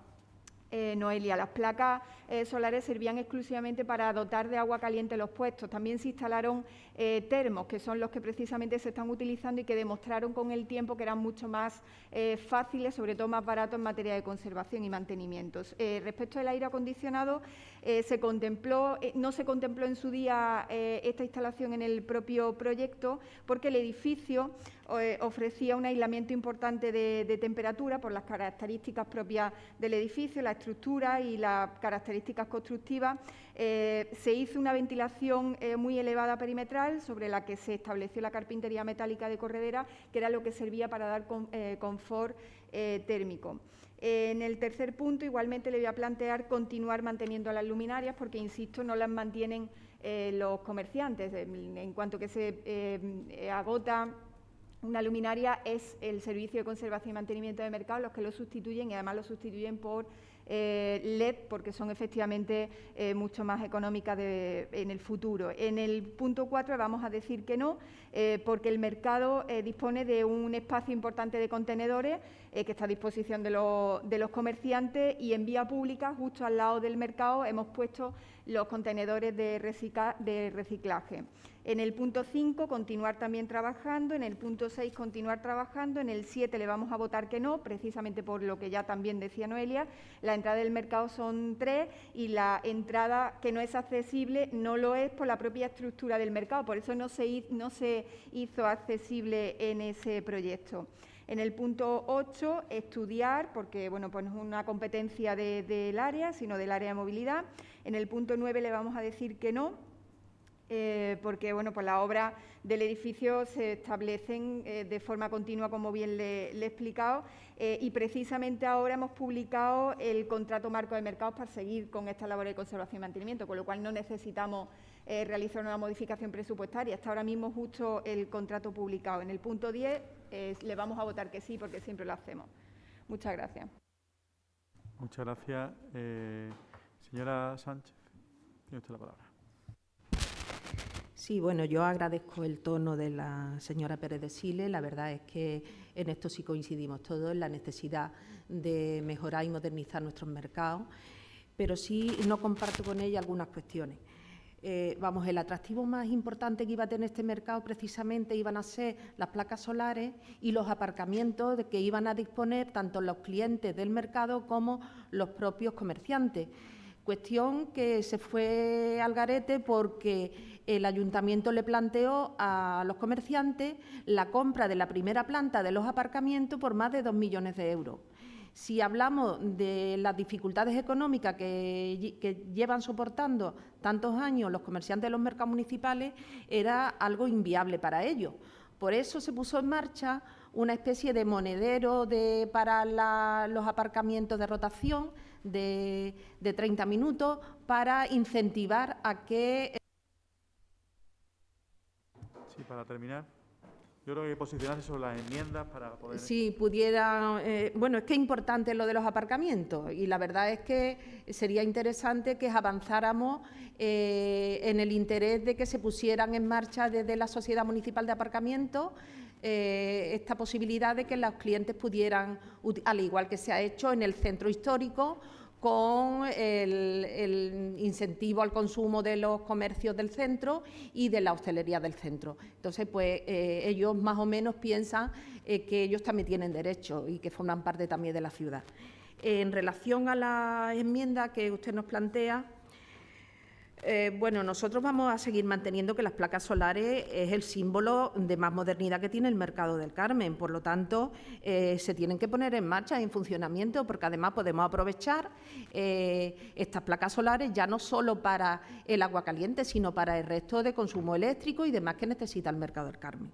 Noelia. Las placas solares servían exclusivamente para dotar de agua caliente los puestos. También se instalaron termos, que son los que precisamente se están utilizando y que demostraron con el tiempo que eran mucho más fáciles, sobre todo más baratos en materia de conservación y mantenimiento. Respecto al aire acondicionado, no se contempló en su día esta instalación en el propio proyecto porque el edificio ofrecía un aislamiento importante de temperatura por las características propias del edificio, la estructura y las características constructivas. Se hizo una ventilación muy elevada perimetral sobre la que se estableció la carpintería metálica de corredera, que era lo que servía para dar confort térmico. En el tercer punto, igualmente le voy a plantear continuar manteniendo las luminarias porque, insisto, no las mantienen los comerciantes. En cuanto que se agota una luminaria, es el Servicio de Conservación y Mantenimiento de Mercado los que lo sustituyen y además lo sustituyen por LED porque son efectivamente mucho más económicas en el futuro. En el punto 4 vamos a decir que no, porque el mercado dispone de un espacio importante de contenedores que está a disposición de los comerciantes y en vía pública, justo al lado del mercado, hemos puesto los contenedores de reciclaje. En el punto 5, continuar también trabajando. En el punto 6, continuar trabajando. En el 7 le vamos a votar que no, precisamente por lo que ya también decía Noelia. La entrada del mercado son 3 y la entrada que no es accesible no lo es por la propia estructura del mercado. Por eso no se hizo accesible en ese proyecto. En el punto 8, estudiar, porque bueno, pues no es una competencia del área, sino del área de movilidad. En el punto 9 le vamos a decir que no, porque bueno, pues las obras del edificio se establecen de forma continua, como bien le he explicado, y precisamente ahora hemos publicado el contrato marco de mercados para seguir con esta labor de conservación y mantenimiento, con lo cual no necesitamos realizar una modificación presupuestaria. Está ahora mismo justo el contrato publicado. En el punto 10 le vamos a votar que sí, porque siempre lo hacemos. Muchas gracias. Muchas gracias. Señora Sánchez, tiene usted la palabra. Sí, bueno, yo agradezco el tono de la señora Pérez de Siles. La verdad es que en esto sí coincidimos todos, en la necesidad de mejorar y modernizar nuestros mercados, pero sí no comparto con ella algunas cuestiones. El atractivo más importante que iba a tener este mercado precisamente iban a ser las placas solares y los aparcamientos de que iban a disponer tanto los clientes del mercado como los propios comerciantes. Cuestión que se fue al garete porque el Ayuntamiento le planteó a los comerciantes la compra de la primera planta de los aparcamientos por más de 2 millones de euros. Si hablamos de las dificultades económicas que llevan soportando tantos años los comerciantes de los mercados municipales, era algo inviable para ellos. Por eso se puso en marcha una especie de monedero para los aparcamientos de rotación de 30 minutos para incentivar a que... Sí, para terminar. Yo creo que posicionarse sobre las enmiendas para poder... Si pudiera... bueno, es que es importante lo de los aparcamientos y la verdad es que sería interesante que avanzáramos en el interés de que se pusieran en marcha desde la Sociedad Municipal de Aparcamientos esta posibilidad de que los clientes pudieran, al igual que se ha hecho en el centro histórico, con el incentivo al consumo de los comercios del centro y de la hostelería del centro. Entonces, pues ellos más o menos piensan que ellos también tienen derecho y que forman parte también de la ciudad. En relación a la enmienda que usted nos plantea, bueno, nosotros vamos a seguir manteniendo que las placas solares es el símbolo de más modernidad que tiene el mercado del Carmen. Por lo tanto, se tienen que poner en marcha, en funcionamiento, porque además podemos aprovechar estas placas solares ya no solo para el agua caliente, sino para el resto de consumo eléctrico y demás que necesita el mercado del Carmen.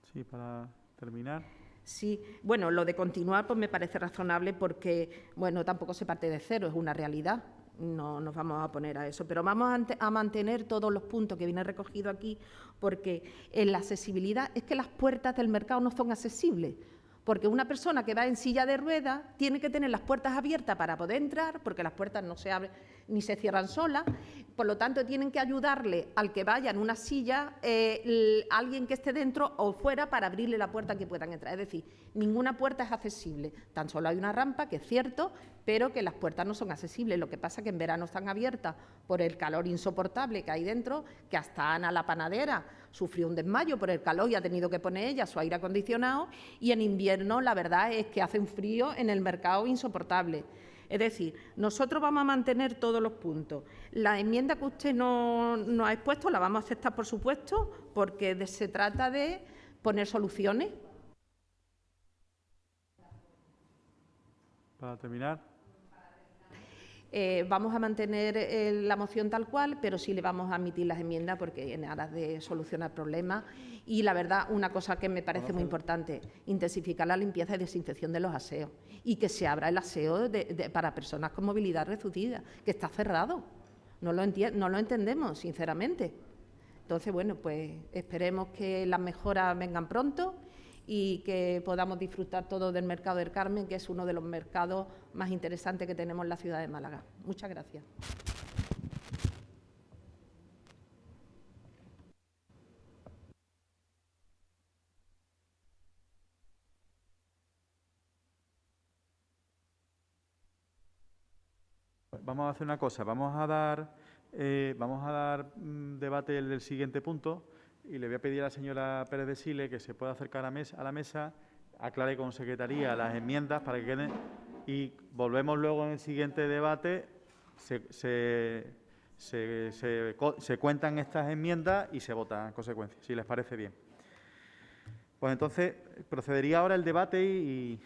Sí, para terminar. Sí, bueno, lo de continuar pues me parece razonable porque, bueno, tampoco se parte de cero, es una realidad. No nos vamos a poner a eso, pero vamos a mantener todos los puntos que vienen recogidos aquí, porque en la accesibilidad es que las puertas del mercado no son accesibles, porque una persona que va en silla de ruedas tiene que tener las puertas abiertas para poder entrar, porque las puertas no se abren ni se cierran solas, por lo tanto tienen que ayudarle al que vaya en una silla, alguien que esté dentro o fuera para abrirle la puerta que puedan entrar. Es decir, ninguna puerta es accesible, tan solo hay una rampa, que es cierto, pero que las puertas no son accesibles. Lo que pasa es que en verano están abiertas por el calor insoportable que hay dentro, que hasta Ana la panadera sufrió un desmayo por el calor y ha tenido que poner ella su aire acondicionado, y en invierno la verdad es que hace un frío en el mercado insoportable. Es decir, nosotros vamos a mantener todos los puntos. La enmienda que usted no ha expuesto la vamos a aceptar, por supuesto, porque se trata de poner soluciones. Para terminar. Vamos a mantener la moción tal cual, pero sí le vamos a admitir las enmiendas porque en aras de solucionar problemas. Y la verdad, una cosa que me parece muy importante, intensificar la limpieza y desinfección de los aseos y que se abra el aseo para personas con movilidad reducida, que está cerrado. No lo entendemos, sinceramente. Entonces, bueno, pues esperemos que las mejoras vengan pronto y que podamos disfrutar todos del mercado del Carmen, que es uno de los mercados más interesantes que tenemos en la ciudad de Málaga. Muchas gracias. Vamos a hacer una cosa, vamos a dar debate del siguiente punto y le voy a pedir a la señora Pérez de Sile que se pueda acercar a la mesa, aclare con secretaría las enmiendas para que queden y volvemos luego en el siguiente debate, se cuentan estas enmiendas y se votan en consecuencia, si les parece bien. Pues entonces procedería ahora el debate y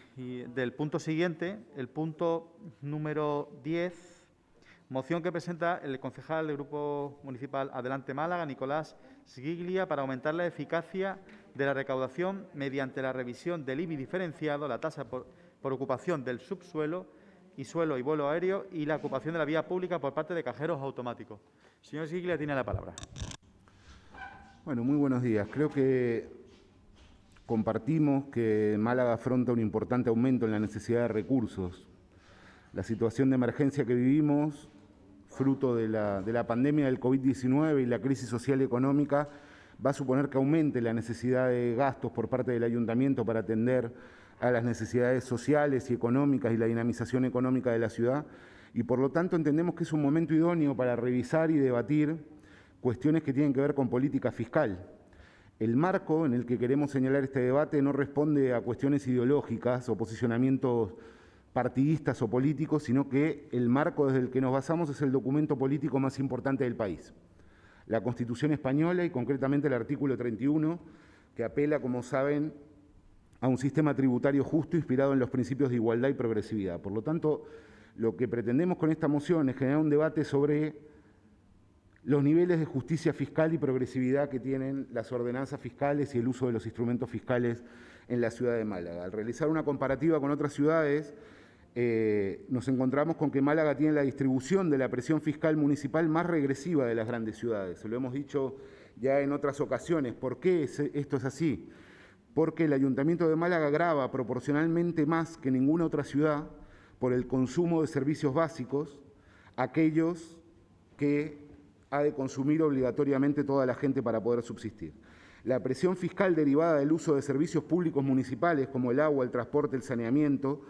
del punto siguiente, el punto número 10, moción que presenta el concejal del Grupo Municipal Adelante Málaga, Nicolás Sgiglia, para aumentar la eficacia de la recaudación mediante la revisión del IBI diferenciado, la tasa por ocupación del subsuelo y suelo y vuelo aéreo y la ocupación de la vía pública por parte de cajeros automáticos. Señor Sgiglia, tiene la palabra. Bueno, muy buenos días. Creo que compartimos que Málaga afronta un importante aumento en la necesidad de recursos. La situación de emergencia que vivimos, fruto de la pandemia del COVID-19 y la crisis social y económica, va a suponer que aumente la necesidad de gastos por parte del Ayuntamiento para atender a las necesidades sociales y económicas y la dinamización económica de la ciudad, y por lo tanto entendemos que es un momento idóneo para revisar y debatir cuestiones que tienen que ver con política fiscal. El marco en el que queremos señalar este debate no responde a cuestiones ideológicas o posicionamientos partidistas o políticos, sino que el marco desde el que nos basamos es el documento político más importante del país. La Constitución española y concretamente el artículo 31, que apela, como saben, a un sistema tributario justo inspirado en los principios de igualdad y progresividad. Por lo tanto, lo que pretendemos con esta moción es generar un debate sobre los niveles de justicia fiscal y progresividad que tienen las ordenanzas fiscales y el uso de los instrumentos fiscales en la ciudad de Málaga. Al realizar una comparativa con otras ciudades, nos encontramos con que Málaga tiene la distribución de la presión fiscal municipal más regresiva de las grandes ciudades. Se lo hemos dicho ya en otras ocasiones. ¿Por qué esto es así? Porque el Ayuntamiento de Málaga grava proporcionalmente más que ninguna otra ciudad por el consumo de servicios básicos, aquellos que ha de consumir obligatoriamente toda la gente para poder subsistir. La presión fiscal derivada del uso de servicios públicos municipales como el agua, el transporte, el saneamiento,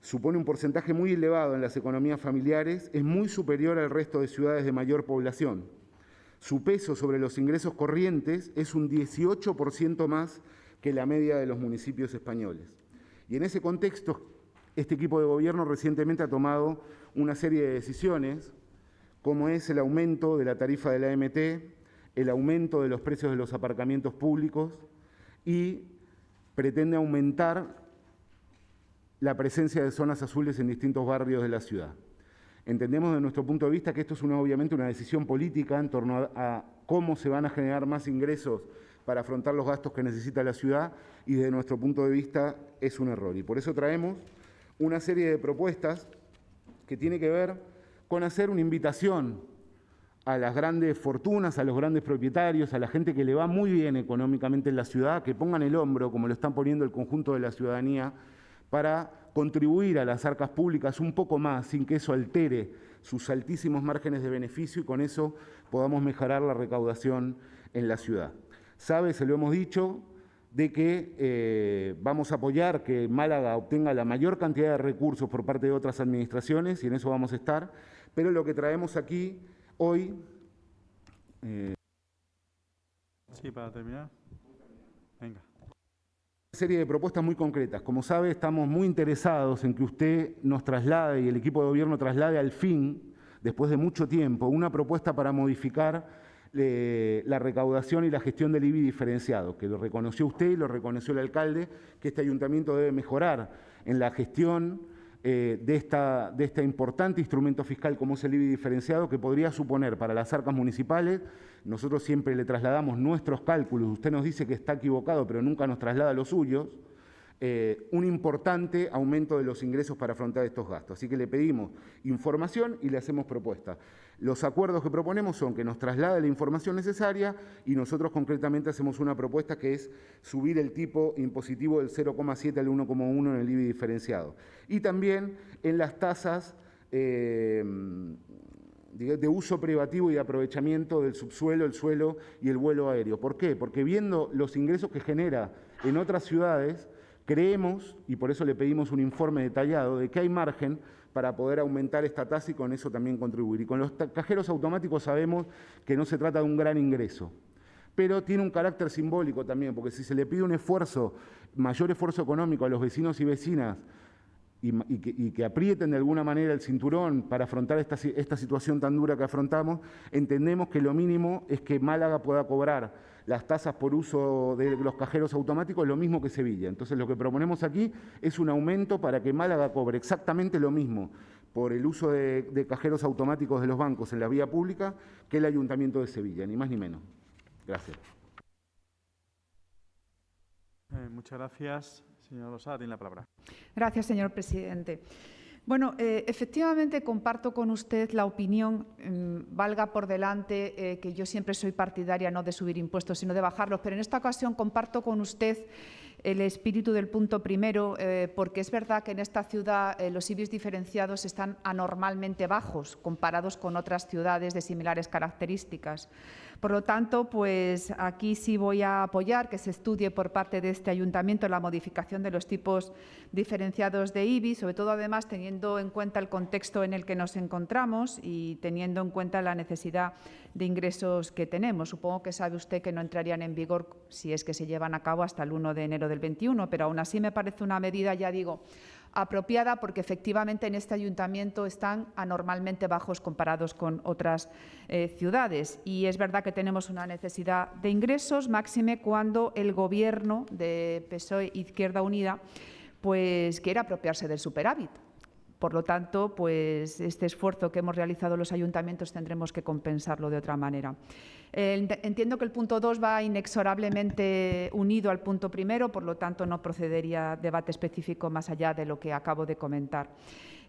supone un porcentaje muy elevado en las economías familiares, es muy superior al resto de ciudades de mayor población. Su peso sobre los ingresos corrientes es un 18% más que la media de los municipios españoles. Y en ese contexto, este equipo de gobierno recientemente ha tomado una serie de decisiones, como es el aumento de la tarifa de la AMT, el aumento de los precios de los aparcamientos públicos y pretende aumentar la presencia de zonas azules en distintos barrios de la ciudad. Entendemos desde nuestro punto de vista que esto es obviamente una decisión política en torno a cómo se van a generar más ingresos para afrontar los gastos que necesita la ciudad y desde nuestro punto de vista es un error. Y por eso traemos una serie de propuestas que tiene que ver con hacer una invitación a las grandes fortunas, a los grandes propietarios, a la gente que le va muy bien económicamente en la ciudad, que pongan el hombro, como lo están poniendo el conjunto de la ciudadanía, para contribuir a las arcas públicas un poco más, sin que eso altere sus altísimos márgenes de beneficio y con eso podamos mejorar la recaudación en la ciudad. Sabe, se lo hemos dicho, de que vamos a apoyar que Málaga obtenga la mayor cantidad de recursos por parte de otras administraciones y en eso vamos a estar, pero lo que traemos aquí hoy... Sí, para terminar. Venga. Una serie de propuestas muy concretas. Como sabe, estamos muy interesados en que usted nos traslade y el equipo de gobierno traslade al fin, después de mucho tiempo, una propuesta para modificar la recaudación y la gestión del IBI diferenciado, que lo reconoció usted y lo reconoció el alcalde, que este ayuntamiento debe mejorar en la gestión de este importante instrumento fiscal como es el IBI diferenciado, que podría suponer para las arcas municipales. Nosotros siempre le trasladamos nuestros cálculos, usted nos dice que está equivocado, pero nunca nos traslada los suyos, un importante aumento de los ingresos para afrontar estos gastos. Así que le pedimos información y le hacemos propuestas. Los acuerdos que proponemos son que nos traslade la información necesaria y nosotros concretamente hacemos una propuesta que es subir el tipo impositivo del 0,7 al 1,1 en el IBI diferenciado. Y también en las tasas de uso privativo y de aprovechamiento del subsuelo, el suelo y el vuelo aéreo. ¿Por qué? Porque viendo los ingresos que genera en otras ciudades, creemos, y por eso le pedimos un informe detallado, de que hay margen para poder aumentar esta tasa y con eso también contribuir. Y con los cajeros automáticos sabemos que no se trata de un gran ingreso, pero tiene un carácter simbólico también, porque si se le pide un esfuerzo, mayor esfuerzo económico a los vecinos y vecinas y que aprieten de alguna manera el cinturón para afrontar esta situación tan dura que afrontamos, entendemos que lo mínimo es que Málaga pueda cobrar las tasas por uso de los cajeros automáticos lo mismo que Sevilla. Entonces lo que proponemos aquí es un aumento para que Málaga cobre exactamente lo mismo por el uso de cajeros automáticos de los bancos en la vía pública que el Ayuntamiento de Sevilla, ni más ni menos. Gracias. Muchas gracias. Señora Losada, tiene la palabra. Gracias, señor presidente. Bueno, efectivamente comparto con usted la opinión, valga por delante que yo siempre soy partidaria no de subir impuestos, sino de bajarlos, pero en esta ocasión comparto con usted el espíritu del punto primero, porque es verdad que en esta ciudad los IBIs diferenciados están anormalmente bajos comparados con otras ciudades de similares características. Por lo tanto, pues aquí sí voy a apoyar que se estudie por parte de este ayuntamiento la modificación de los tipos diferenciados de IBI, sobre todo además teniendo en cuenta el contexto en el que nos encontramos y teniendo en cuenta la necesidad de ingresos que tenemos. Supongo que sabe usted que no entrarían en vigor, si es que se llevan a cabo, hasta el 1 de enero del 21, pero aún así me parece una medida, ya digo, apropiada, porque efectivamente en este ayuntamiento están anormalmente bajos comparados con otras ciudades. Y es verdad que tenemos una necesidad de ingresos, máxime cuando el Gobierno de PSOE Izquierda Unida pues quiere apropiarse del superávit. Por lo tanto, pues este esfuerzo que hemos realizado los ayuntamientos tendremos que compensarlo de otra manera. Entiendo que el punto 2 va inexorablemente unido al punto primero, por lo tanto no procedería debate específico más allá de lo que acabo de comentar.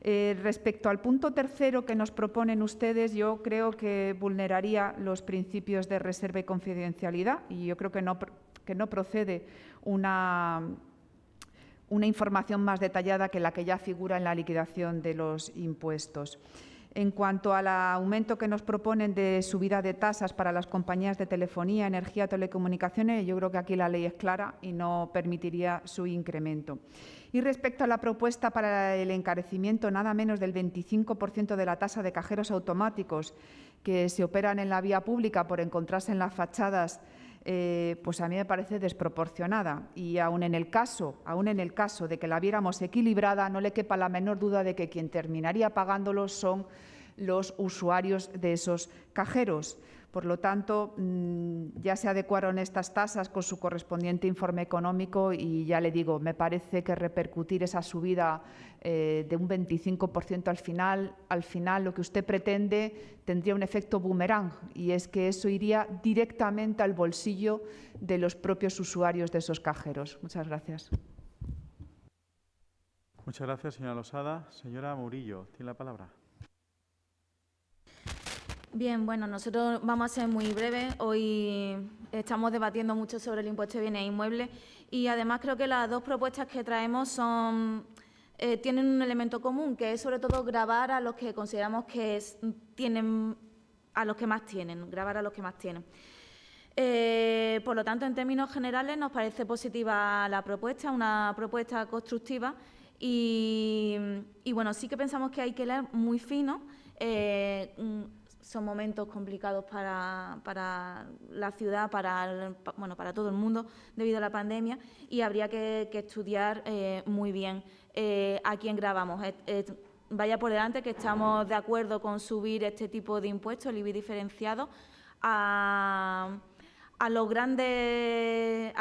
Respecto al punto tercero que nos proponen ustedes, yo creo que vulneraría los principios de reserva y confidencialidad y yo creo que no procede una información más detallada que la que ya figura en la liquidación de los impuestos. En cuanto al aumento que nos proponen de subida de tasas para las compañías de telefonía, energía, telecomunicaciones, yo creo que aquí la ley es clara y no permitiría su incremento. Y respecto a la propuesta para el encarecimiento nada menos del 25% de la tasa de cajeros automáticos que se operan en la vía pública por encontrarse en las fachadas, pues a mí me parece desproporcionada y aún en el caso de que la viéramos equilibrada, no le quepa la menor duda de que quien terminaría pagándolo son los usuarios de esos cajeros. Por lo tanto, ya se adecuaron estas tasas con su correspondiente informe económico y ya le digo, me parece que repercutir esa subida de un 25% al final lo que usted pretende tendría un efecto boomerang y es que eso iría directamente al bolsillo de los propios usuarios de esos cajeros. Muchas gracias. Muchas gracias, señora Losada. Señora Murillo, tiene la palabra. Bien, bueno, nosotros vamos a ser muy breves. Hoy estamos debatiendo mucho sobre el impuesto de bienes inmuebles y además creo que las dos propuestas que traemos tienen un elemento común, que es sobre todo gravar a los que consideramos que tienen, a los que más tienen, gravar a los que más tienen. Por lo tanto, en términos generales, nos parece positiva la propuesta, una propuesta constructiva y bueno, sí que pensamos que hay que leer muy fino. Son momentos complicados para la ciudad, para todo el mundo debido a la pandemia y habría que estudiar muy bien a quién gravamos. Vaya por delante que estamos de acuerdo con subir este tipo de impuestos, el IBI diferenciado, a los grandes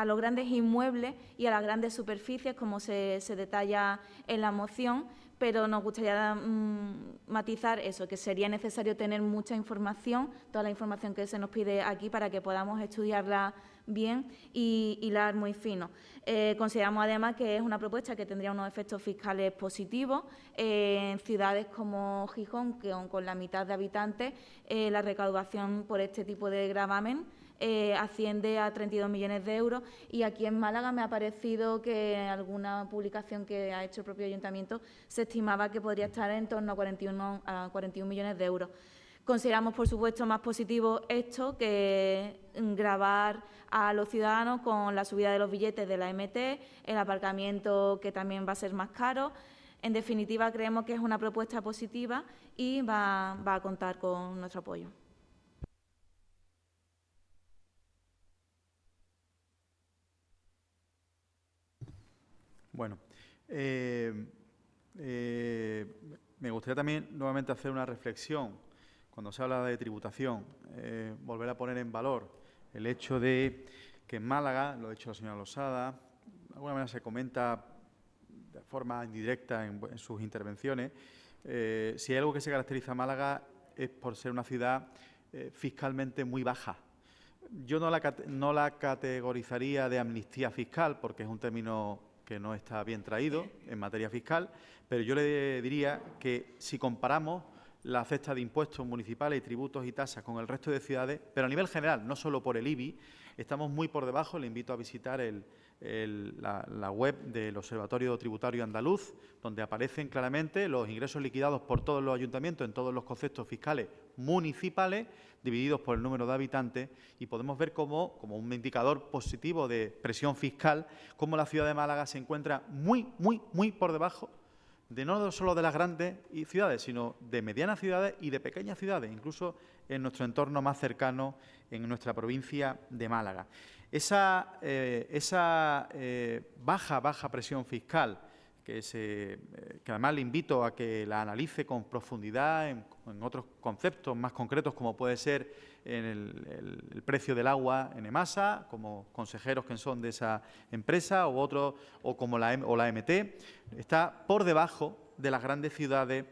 inmuebles y a las grandes superficies, como se detalla en la moción, pero nos gustaría matizar eso, que sería necesario tener mucha información, toda la información que se nos pide aquí para que podamos estudiarla bien y hilar muy fino. Consideramos además que es una propuesta que tendría unos efectos fiscales positivos. En ciudades como Gijón, que con la mitad de habitantes, la recaudación por este tipo de gravamen asciende a 32 millones de euros y aquí en Málaga me ha parecido que en alguna publicación que ha hecho el propio ayuntamiento se estimaba que podría estar en torno a 41 millones de euros. Consideramos, por supuesto, más positivo esto que gravar a los ciudadanos con la subida de los billetes de la MT, el aparcamiento que también va a ser más caro. En definitiva, creemos que es una propuesta positiva y va a contar con nuestro apoyo. Bueno, me gustaría también nuevamente hacer una reflexión. Cuando se habla de tributación, volver a poner en valor el hecho de que en Málaga, lo ha dicho la señora Losada, de alguna manera se comenta de forma indirecta en sus intervenciones, si hay algo que se caracteriza a Málaga es por ser una ciudad fiscalmente muy baja. Yo no la categorizaría de amnistía fiscal porque es un término que no está bien traído en materia fiscal, pero yo le diría que si comparamos la cesta de impuestos municipales y tributos y tasas con el resto de ciudades, pero a nivel general, no solo por el IBI, estamos muy por debajo. Le invito a visitar la web del Observatorio Tributario Andaluz, donde aparecen claramente los ingresos liquidados por todos los ayuntamientos en todos los conceptos fiscales municipales, divididos por el número de habitantes, y podemos ver como un indicador positivo de presión fiscal, cómo la ciudad de Málaga se encuentra muy por debajo de no solo de las grandes ciudades, sino de medianas ciudades y de pequeñas ciudades, incluso en nuestro entorno más cercano, en nuestra provincia de Málaga. Esa baja presión fiscal, que además le invito a que la analice con profundidad en otros conceptos más concretos, como puede ser en el precio del agua en EMASA, como consejeros que son de esa empresa, o como la MT, está por debajo de las grandes ciudades,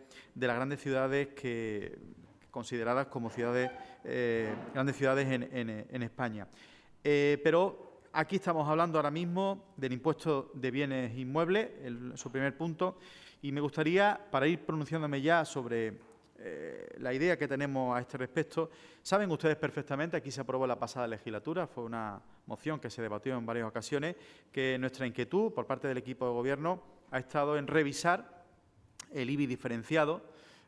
que consideradas como ciudades, grandes ciudades en España. Pero aquí estamos hablando ahora mismo del impuesto de bienes inmuebles, su primer punto, y me gustaría, para ir pronunciándome ya sobre la idea que tenemos a este respecto, saben ustedes perfectamente, aquí se aprobó la pasada legislatura, fue una moción que se debatió en varias ocasiones, que nuestra inquietud por parte del equipo de gobierno ha estado en revisar el IBI diferenciado,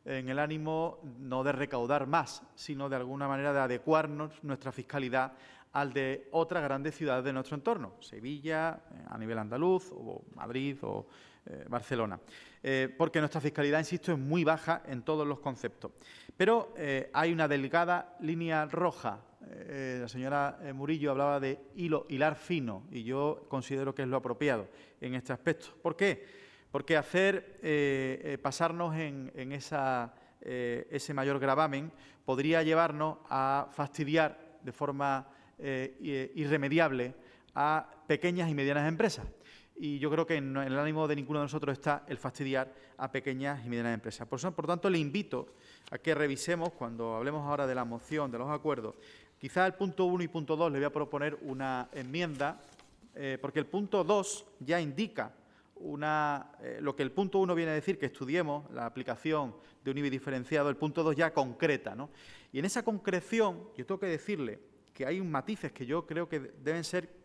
en el ánimo no de recaudar más, sino de alguna manera de adecuarnos nuestra fiscalidad al de otras grandes ciudades de nuestro entorno, Sevilla, a nivel andaluz, o Madrid, o Barcelona. Porque nuestra fiscalidad, insisto, es muy baja en todos los conceptos. Pero hay una delgada línea roja. La señora Murillo hablaba de hilar fino, y yo considero que es lo apropiado en este aspecto. ¿Por qué? Porque pasarnos en ese mayor gravamen podría llevarnos a fastidiar de forma irremediable a pequeñas y medianas empresas. Y yo creo que en el ánimo de ninguno de nosotros está el fastidiar a pequeñas y medianas empresas. Por tanto, le invito a que revisemos, cuando hablemos ahora de la moción, de los acuerdos, quizá el punto 1 y punto 2 le voy a proponer una enmienda, porque el punto 2 ya indica lo que el punto 1 viene a decir, que estudiemos la aplicación de un IBI diferenciado, el punto 2 ya concreta, ¿no? Y en esa concreción, yo tengo que decirle que hay matices que yo creo que deben ser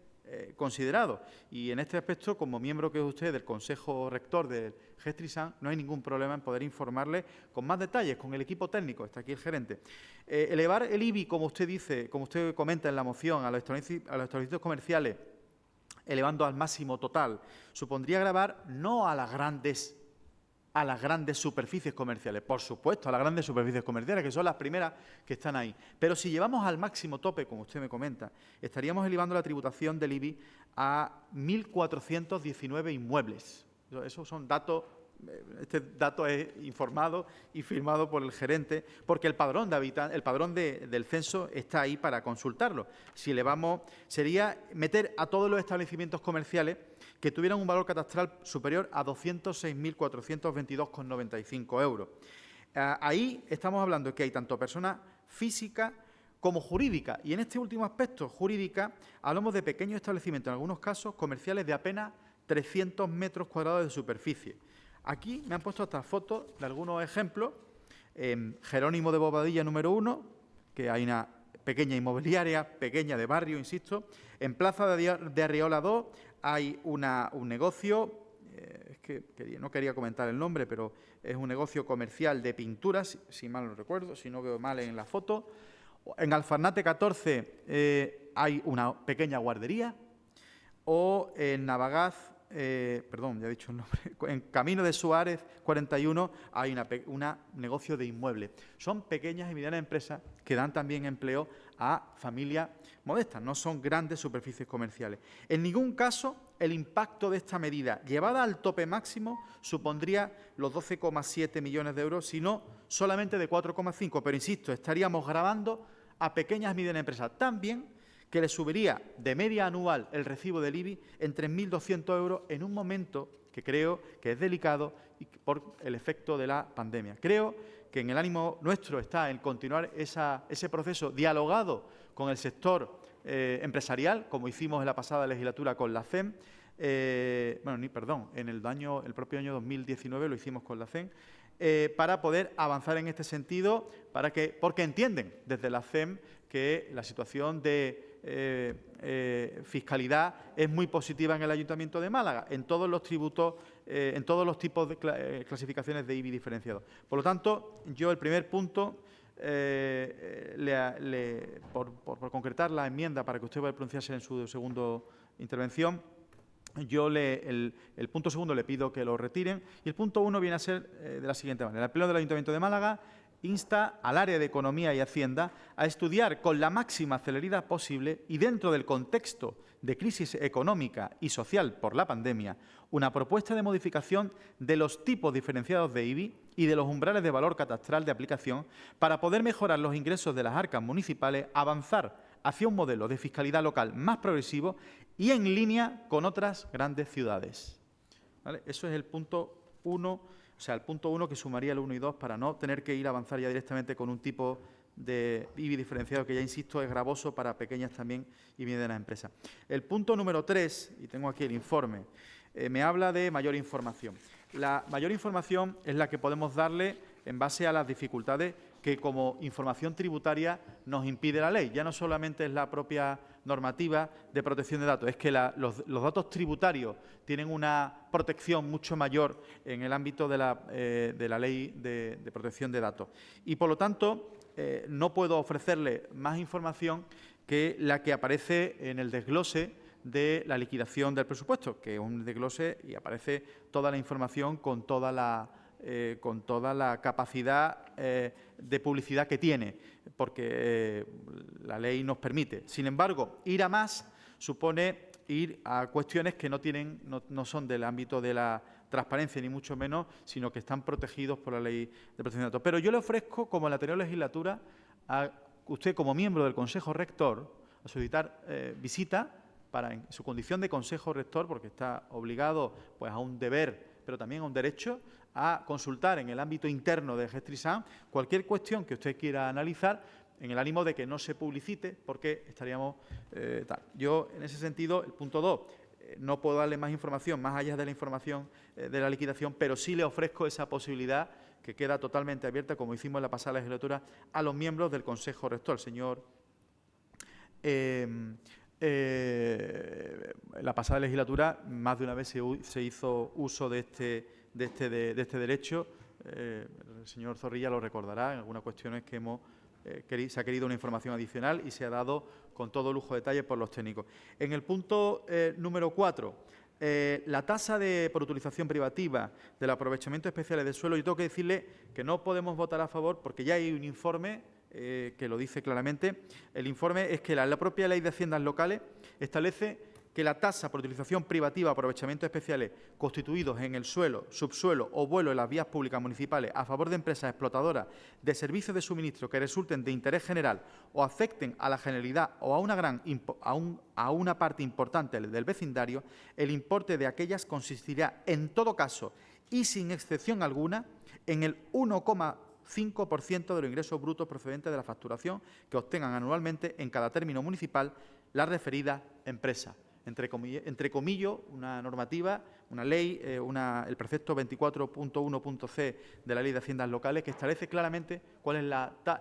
considerados. Y en este aspecto, como miembro que es usted del Consejo Rector del Gestrisan, no hay ningún problema en poder informarle con más detalles, con el equipo técnico, está aquí el gerente. Elevar el IBI, como usted dice, como usted comenta en la moción, a los establecimientos comerciales, elevando al máximo total, supondría gravar no a las grandes superficies comerciales, por supuesto, a las grandes superficies comerciales, que son las primeras que están ahí. Pero si llevamos al máximo tope, como usted me comenta, estaríamos elevando la tributación del IBI a 1.419 inmuebles. Esos son datos, este dato es informado y firmado por el gerente, porque el padrón del censo está ahí para consultarlo. Si elevamos, sería meter a todos los establecimientos comerciales que tuvieran un valor catastral superior a 206.422,95 euros. Ahí estamos hablando de que hay tanto personas físicas como jurídicas. Y en este último aspecto, jurídica, hablamos de pequeños establecimientos, en algunos casos comerciales de apenas 300 metros cuadrados de superficie. Aquí me han puesto hasta fotos de algunos ejemplos. Jerónimo de Bobadilla, número 1, que hay una pequeña inmobiliaria, pequeña de barrio, insisto. En Plaza de Arriola 2 hay un negocio, es que no quería comentar el nombre, pero es un negocio comercial de pinturas, si mal no recuerdo, si no veo mal en la foto. En Alfarnate 14 hay una pequeña guardería, o en Navagaz, perdón, ya he dicho el nombre, en Camino de Suárez 41 hay un negocio de inmuebles. Son pequeñas y medianas empresas que dan también empleo a familias modestas, no son grandes superficies comerciales. En ningún caso el impacto de esta medida, llevada al tope máximo, supondría los 12,7 millones de euros, sino solamente de 4,5. Pero, insisto, estaríamos gravando a pequeñas y medianas empresas también, que le subiría de media anual el recibo del IBI en 3.200 euros en un momento que creo que es delicado y por el efecto de la pandemia. Creo que en el ánimo nuestro está en continuar ese proceso dialogado con el sector empresarial, como hicimos en la pasada legislatura con la CEM. El propio año 2019 lo hicimos con la CEM, para poder avanzar en este sentido, porque entienden desde la CEM que la situación de fiscalidad es muy positiva en el Ayuntamiento de Málaga, en todos los tributos, en todos los tipos de clasificaciones de IBI diferenciados. Por lo tanto, yo el primer punto, por concretar la enmienda para que usted pueda pronunciarse en su segunda intervención, yo el punto segundo le pido que lo retiren, y el punto 1 viene a ser de la siguiente manera. El Pleno del Ayuntamiento de Málaga insta al área de Economía y Hacienda a estudiar con la máxima celeridad posible y dentro del contexto de crisis económica y social por la pandemia, una propuesta de modificación de los tipos diferenciados de IBI y de los umbrales de valor catastral de aplicación para poder mejorar los ingresos de las arcas municipales, avanzar hacia un modelo de fiscalidad local más progresivo y en línea con otras grandes ciudades. ¿Vale? Eso es el punto 1 O sea, el punto 1 que sumaría el 1 y 2 para no tener que ir a avanzar ya directamente con un tipo de IBI diferenciado que ya, insisto, es gravoso para pequeñas también y medianas empresas. El punto número 3, y tengo aquí el informe, me habla de mayor información. La mayor información es la que podemos darle en base a las dificultades que como información tributaria nos impide la ley. Ya no solamente es la propia normativa de protección de datos, es que los datos tributarios tienen una protección mucho mayor en el ámbito de la ley de protección de datos. Y, por lo tanto, no puedo ofrecerle más información que la que aparece en el desglose de la liquidación del presupuesto, que es un desglose y aparece toda la información con toda la capacidad de publicidad que tiene, porque la ley nos permite. Sin embargo, ir a más supone ir a cuestiones que no son del ámbito de la transparencia, ni mucho menos, sino que están protegidos por la ley de protección de datos. Pero yo le ofrezco, como en la anterior legislatura, a usted, como miembro del Consejo Rector, a solicitar visita para, en su condición de Consejo Rector, porque está obligado pues, a un deber, pero también a un derecho, a consultar en el ámbito interno de Gestrisam cualquier cuestión que usted quiera analizar, en el ánimo de que no se publicite, porque estaríamos tal. Yo, en ese sentido, el punto 2, no puedo darle más información, más allá de la información de la liquidación, pero sí le ofrezco esa posibilidad que queda totalmente abierta, como hicimos en la pasada legislatura, a los miembros del Consejo Rector. Señor, la pasada legislatura, más de una vez se hizo uso de este derecho. El señor Zorrilla lo recordará en algunas cuestiones que se ha querido una información adicional y se ha dado con todo lujo de detalle por los técnicos. En el punto número 4, la tasa por utilización privativa del aprovechamiento especial de suelo, yo tengo que decirle que no podemos votar a favor porque ya hay un informe que lo dice claramente. El informe es que la propia Ley de Haciendas Locales establece que la tasa por utilización privativa, aprovechamientos especiales constituidos en el suelo, subsuelo o vuelo en las vías públicas municipales a favor de empresas explotadoras de servicios de suministro que resulten de interés general o afecten a la generalidad o a una parte importante del vecindario, el importe de aquellas consistirá en todo caso y sin excepción alguna en el 1,5% de los ingresos brutos procedentes de la facturación que obtengan anualmente en cada término municipal la referida empresa. Entre comillas, una normativa, una ley, el precepto 24.1.c de la Ley de Haciendas Locales, que establece claramente cuál es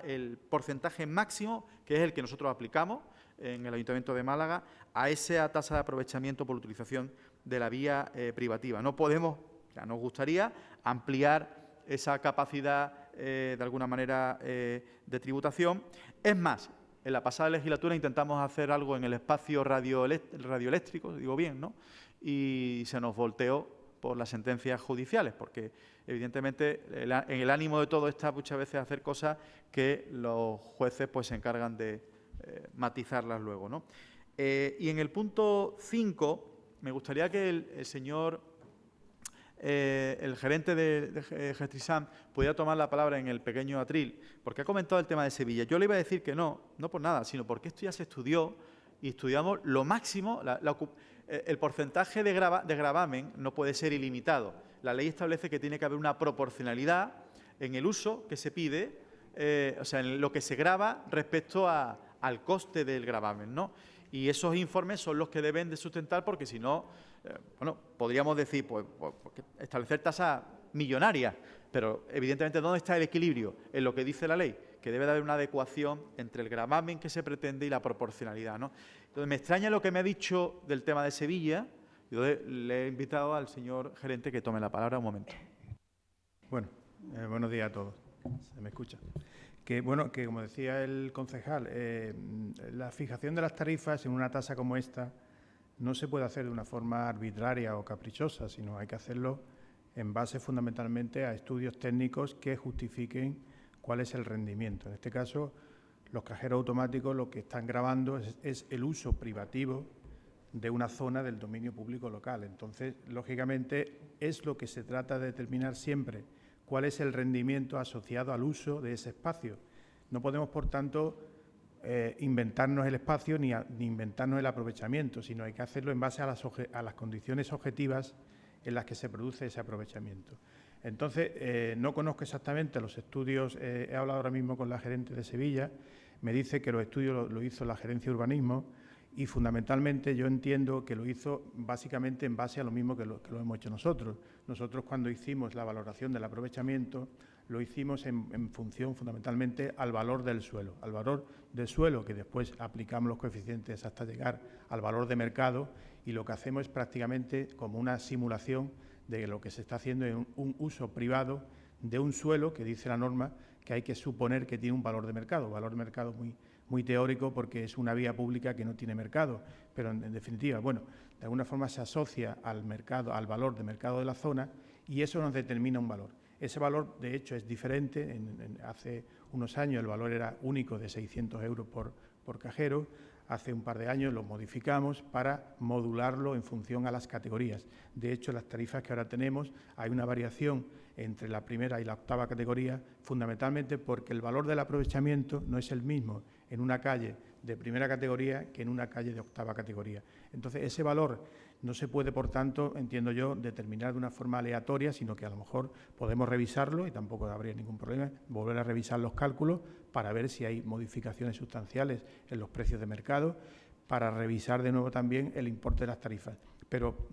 el porcentaje máximo, que es el que nosotros aplicamos en el Ayuntamiento de Málaga, a esa tasa de aprovechamiento por utilización de la vía privativa. No podemos, ya nos gustaría ampliar esa capacidad, de alguna manera, de tributación. Es más, en la pasada legislatura intentamos hacer algo en el espacio radioeléctrico, digo bien, ¿no? Y se nos volteó por las sentencias judiciales, porque evidentemente en el ánimo de todo está muchas veces hacer cosas que los jueces pues se encargan de matizarlas luego, ¿no? Y en el punto 5 me gustaría que el señor el gerente de Gestrisam pudiera tomar la palabra en el pequeño atril, porque ha comentado el tema de Sevilla. Yo le iba a decir que no por nada, sino porque esto ya se estudió y estudiamos lo máximo. El porcentaje de gravamen no puede ser ilimitado. La ley establece que tiene que haber una proporcionalidad en el uso que se pide, o sea, en lo que se grava respecto al coste del gravamen, ¿no? Y esos informes son los que deben de sustentar, porque si no, bueno, podríamos decir, pues establecer tasas millonarias, pero evidentemente, ¿dónde está el equilibrio? En lo que dice la ley, que debe de haber una adecuación entre el gravamen que se pretende y la proporcionalidad, ¿no? Entonces, me extraña lo que me ha dicho del tema de Sevilla. Yo le he invitado al señor gerente que tome la palabra un momento. Bueno, buenos días a todos. ¿Se me escucha? Que como decía el concejal, la fijación de las tarifas en una tasa como esta no se puede hacer de una forma arbitraria o caprichosa, sino hay que hacerlo en base fundamentalmente a estudios técnicos que justifiquen cuál es el rendimiento. En este caso, los cajeros automáticos lo que están gravando es el uso privativo de una zona del dominio público local. Entonces, lógicamente, es lo que se trata de determinar siempre, cuál es el rendimiento asociado al uso de ese espacio. No podemos, por tanto, inventarnos el espacio ni inventarnos el aprovechamiento, sino hay que hacerlo en base a las condiciones objetivas en las que se produce ese aprovechamiento. Entonces, no conozco exactamente los estudios, he hablado ahora mismo con la gerente de Sevilla, me dice que los estudios lo hizo la Gerencia de Urbanismo y fundamentalmente yo entiendo que lo hizo básicamente en base a lo mismo que lo hemos hecho nosotros. Nosotros cuando hicimos la valoración del aprovechamiento lo hicimos en función fundamentalmente al valor del suelo, que después aplicamos los coeficientes hasta llegar al valor de mercado y lo que hacemos es prácticamente como una simulación de lo que se está haciendo en un uso privado de un suelo que dice la norma que hay que suponer que tiene un valor de mercado muy teórico porque es una vía pública que no tiene mercado, pero en definitiva, bueno, de alguna forma se asocia al mercado, al valor de mercado de la zona y eso nos determina un valor. Ese valor, de hecho, es diferente. Hace unos años el valor era único de 600 euros por cajero. Hace un par de años lo modificamos para modularlo en función a las categorías. De hecho, en las tarifas que ahora tenemos hay una variación entre la primera y la octava categoría, fundamentalmente porque el valor del aprovechamiento no es el mismo en una calle de primera categoría que en una calle de octava categoría. Entonces, ese valor no se puede, por tanto, entiendo yo, determinar de una forma aleatoria, sino que a lo mejor podemos revisarlo y tampoco habría ningún problema, volver a revisar los cálculos para ver si hay modificaciones sustanciales en los precios de mercado, para revisar de nuevo también el importe de las tarifas. Pero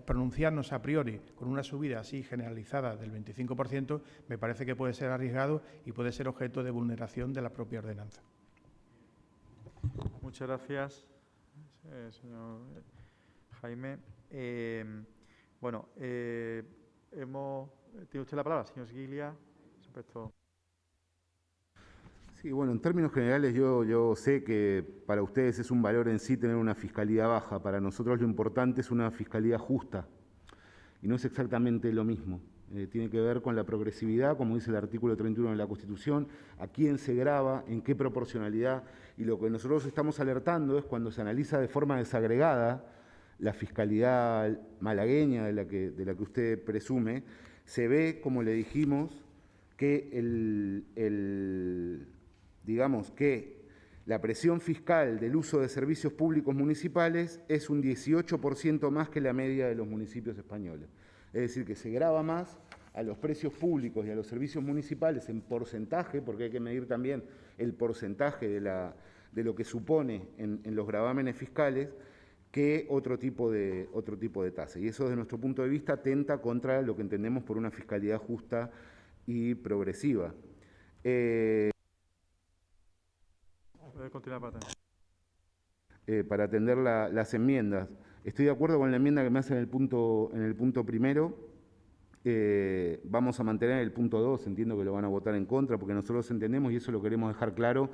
pronunciarnos a priori con una subida así generalizada del 25% me parece que puede ser arriesgado y puede ser objeto de vulneración de la propia ordenanza. Muchas gracias, señor Jaime. ¿Tiene usted la palabra, señor Siguilia? Sí, bueno, en términos generales yo sé que para ustedes es un valor en sí tener una fiscalidad baja. Para nosotros lo importante es una fiscalidad justa y no es exactamente lo mismo. Tiene que ver con la progresividad, como dice el artículo 31 de la Constitución, a quién se grava, en qué proporcionalidad. Y lo que nosotros estamos alertando es cuando se analiza de forma desagregada la fiscalidad malagueña de la que usted presume, se ve, como le dijimos, que digamos que la presión fiscal del uso de servicios públicos municipales es un 18% más que la media de los municipios españoles. Es decir, que se grava más a los precios públicos y a los servicios municipales en porcentaje, porque hay que medir también el porcentaje de lo que supone en los gravámenes fiscales, que otro tipo de tasa. Y eso, desde nuestro punto de vista, atenta contra lo que entendemos por una fiscalidad justa y progresiva. Para atender las enmiendas. Estoy de acuerdo con la enmienda que me hace en el punto primero. Vamos a mantener el punto 2, entiendo que lo van a votar en contra, porque nosotros entendemos, y eso lo queremos dejar claro,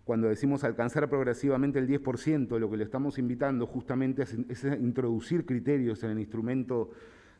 cuando decimos alcanzar progresivamente el 10%, lo que le estamos invitando justamente es a introducir criterios en el instrumento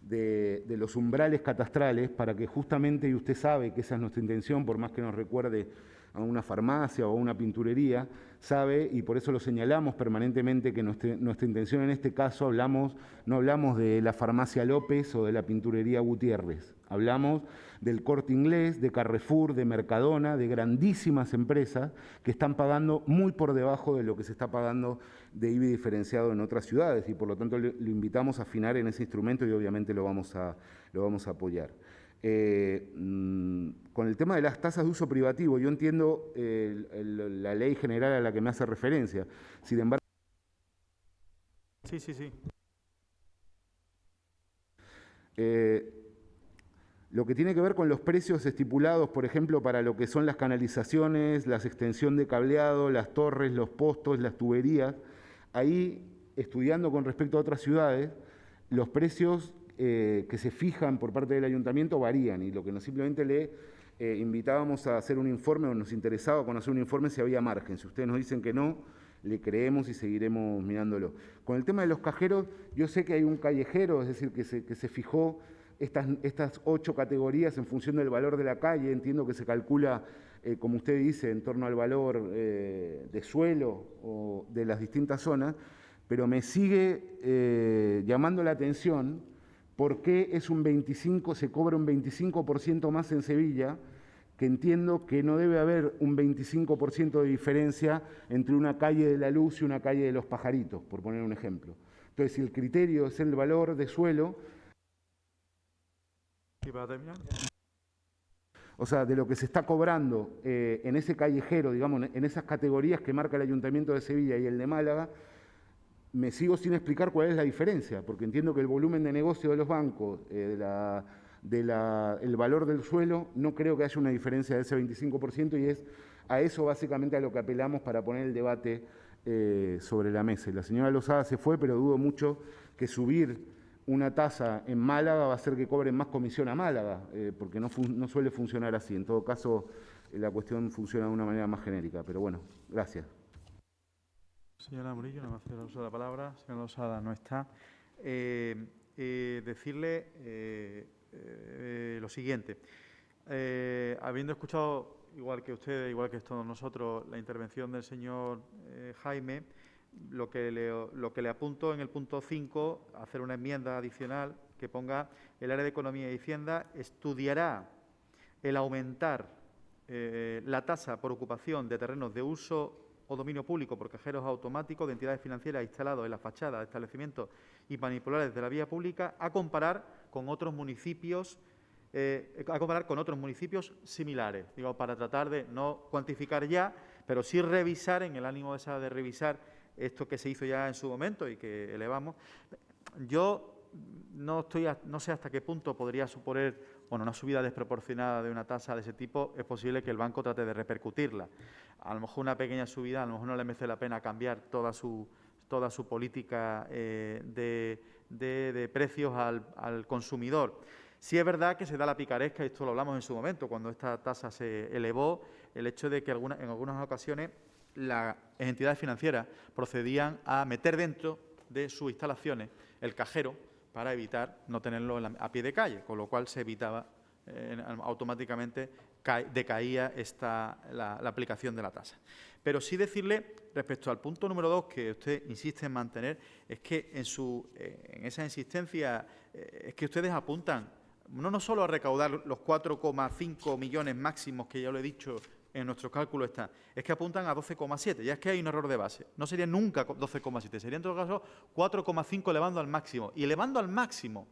de los umbrales catastrales para que justamente, y usted sabe que esa es nuestra intención, por más que nos recuerde a una farmacia o a una pinturería, sabe, y por eso lo señalamos permanentemente, que nuestra intención en este caso no hablamos de la farmacia López o de la pinturería Gutiérrez, hablamos del Corte Inglés, de Carrefour, de Mercadona, de grandísimas empresas que están pagando muy por debajo de lo que se está pagando de IBI diferenciado en otras ciudades y por lo tanto lo invitamos a afinar en ese instrumento y obviamente lo vamos a apoyar. Con el tema de las tasas de uso privativo, yo entiendo la ley general a la que me hace referencia. Sin embargo, Sí. Lo que tiene que ver con los precios estipulados, por ejemplo, para lo que son las canalizaciones, la extensión de cableado, las torres, los postos, las tuberías, ahí, estudiando con respecto a otras ciudades, los precios que se fijan por parte del ayuntamiento varían y lo que simplemente le invitábamos a hacer un informe o nos interesaba conocer un informe si había margen. Si ustedes nos dicen que no, le creemos y seguiremos mirándolo. Con el tema de los cajeros, yo sé que hay un callejero, es decir, que se fijó estas 8 categorías en función del valor de la calle. Entiendo que se calcula, como usted dice, en torno al valor de suelo o de las distintas zonas, pero me sigue llamando la atención por qué se cobra un 25% más en Sevilla, que entiendo que no debe haber un 25% de diferencia entre una calle de La Luz y una calle de Los Pajaritos, por poner un ejemplo. Entonces, si el criterio es el valor de suelo, Sí, para terminar. O sea, de lo que se está cobrando en ese callejero, digamos, en esas categorías que marca el Ayuntamiento de Sevilla y el de Málaga, me sigo sin explicar cuál es la diferencia, porque entiendo que el volumen de negocio de los bancos, el valor del suelo, no creo que haya una diferencia de ese 25% y es a eso básicamente a lo que apelamos para poner el debate sobre la mesa. Y la señora Lozada se fue, pero dudo mucho que subir una tasa en Málaga va a hacer que cobren más comisión a Málaga, porque no suele funcionar así. En todo caso, la cuestión funciona de una manera más genérica. Pero bueno, gracias. Señora Murillo, no me hace uso de la palabra. Señora Lozada no está. Decirle lo siguiente. Habiendo escuchado, igual que ustedes, igual que todos nosotros, la intervención del señor Jaime, lo que le apunto en el punto 5, hacer una enmienda adicional que ponga: el área de Economía y Hacienda estudiará el aumentar la tasa por ocupación de terrenos de uso o dominio público por cajeros automáticos de entidades financieras instalados en la fachada de establecimientos y manipulables de la vía pública, a comparar con otros municipios similares. Digo, para tratar de no cuantificar ya, pero sí revisar, en el ánimo de revisar esto que se hizo ya en su momento y que elevamos. Yo no sé hasta qué punto podría suponer, bueno, una subida desproporcionada de una tasa de ese tipo. Es posible que el banco trate de repercutirla. A lo mejor una pequeña subida, a lo mejor no le merece la pena cambiar toda su política de precios al consumidor. Sí es verdad que se da la picaresca, y esto lo hablamos en su momento, cuando esta tasa se elevó, el hecho de que en algunas ocasiones las entidades financieras procedían a meter dentro de sus instalaciones el cajero para evitar no tenerlo a pie de calle, con lo cual se evitaba automáticamente, decaía la aplicación de la tasa. Pero sí decirle, respecto al punto número 2, que usted insiste en mantener, es que en esa insistencia es que ustedes apuntan no solo a recaudar los 4,5 millones máximos que ya lo he dicho en nuestro cálculo está, es que apuntan a 12,7, ya es que hay un error de base. No sería nunca 12,7, sería en todo caso 4,5 elevando al máximo. Y elevando al máximo,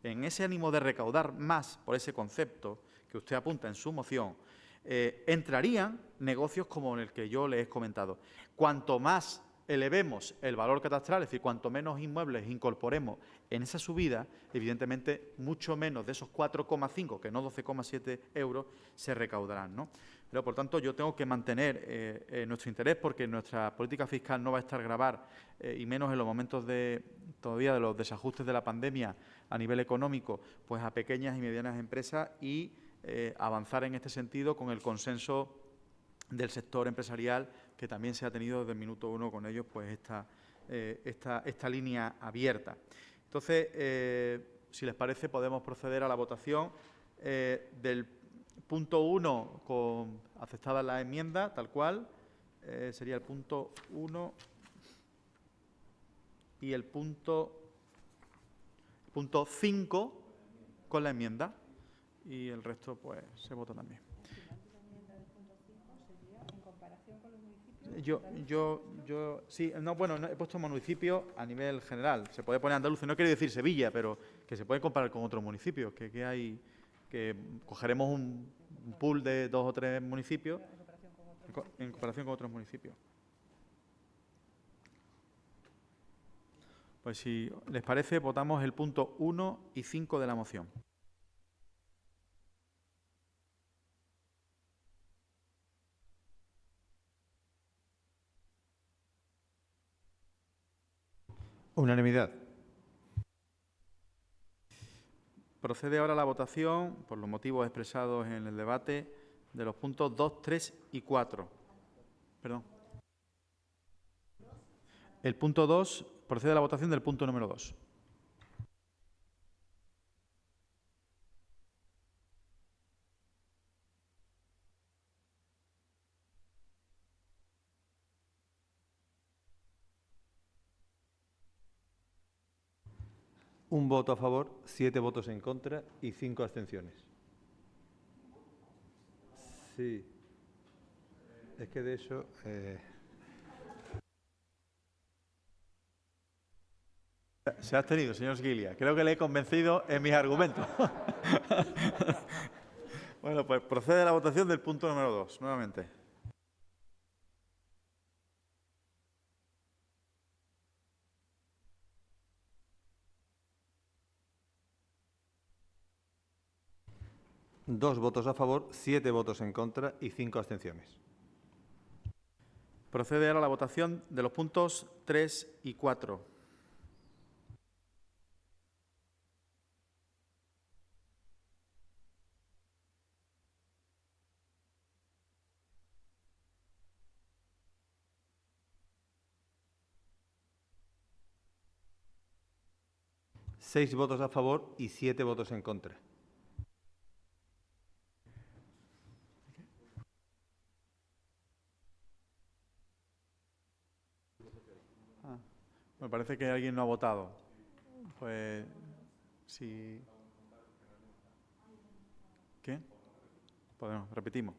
en ese ánimo de recaudar más por ese concepto que usted apunta en su moción, entrarían negocios como el que yo les he comentado. Cuanto más elevemos el valor catastral, es decir, cuanto menos inmuebles incorporemos en esa subida, evidentemente mucho menos de esos 4,5, que no 12,7 euros, se recaudarán, ¿no? Pero, por tanto, yo tengo que mantener nuestro interés, porque nuestra política fiscal no va a estar gravar, y menos en los momentos todavía de los desajustes de la pandemia a nivel económico, pues a pequeñas y medianas empresas, y avanzar en este sentido con el consenso del sector empresarial, que también se ha tenido desde el minuto 1 con ellos, pues esta línea abierta. Entonces, si les parece, podemos proceder a la votación del punto 1 con aceptada la enmienda, tal cual. Sería el punto 1 y el punto 5 con la enmienda, y el resto pues se vota también. Sí, no, bueno, he puesto municipio a nivel general. Se puede poner Andalucía, no quiero decir Sevilla, pero que se puede comparar con otros municipios, que cogeremos un pool de 2 o 3 municipios en comparación con otros municipios. Pues si les parece, votamos el punto 1 y 5 de la moción. Unanimidad. Procede ahora la votación, por los motivos expresados en el debate, de los puntos 2, 3 y 4. Perdón. El punto 2, procede a la votación del punto número 2. Un voto a favor, 7 votos en contra y 5 abstenciones. Sí. Es que de eso... Se ha abstenido, señor Scilia. Creo que le he convencido en mis argumentos. Bueno, pues procede la votación del punto número 2, nuevamente. Dos votos a favor, 7 votos en contra y 5 abstenciones. Procede ahora la votación de los puntos 3 y 4. Seis votos a favor y 7 votos en contra. Me parece que alguien no ha votado. Pues, si... ¿Qué? Podemos, repetimos.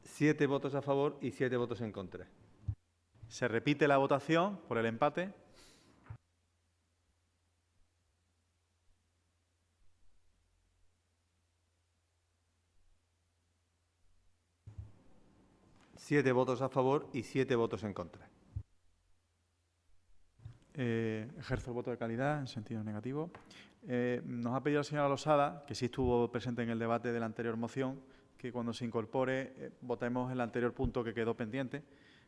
Siete votos a favor y 7 votos en contra. Se repite la votación por el empate. Siete votos a favor y 7 votos en contra. Ejerzo el voto de calidad en sentido negativo. Nos ha pedido la señora Losada, que sí estuvo presente en el debate de la anterior moción, que cuando se incorpore votemos el anterior punto que quedó pendiente.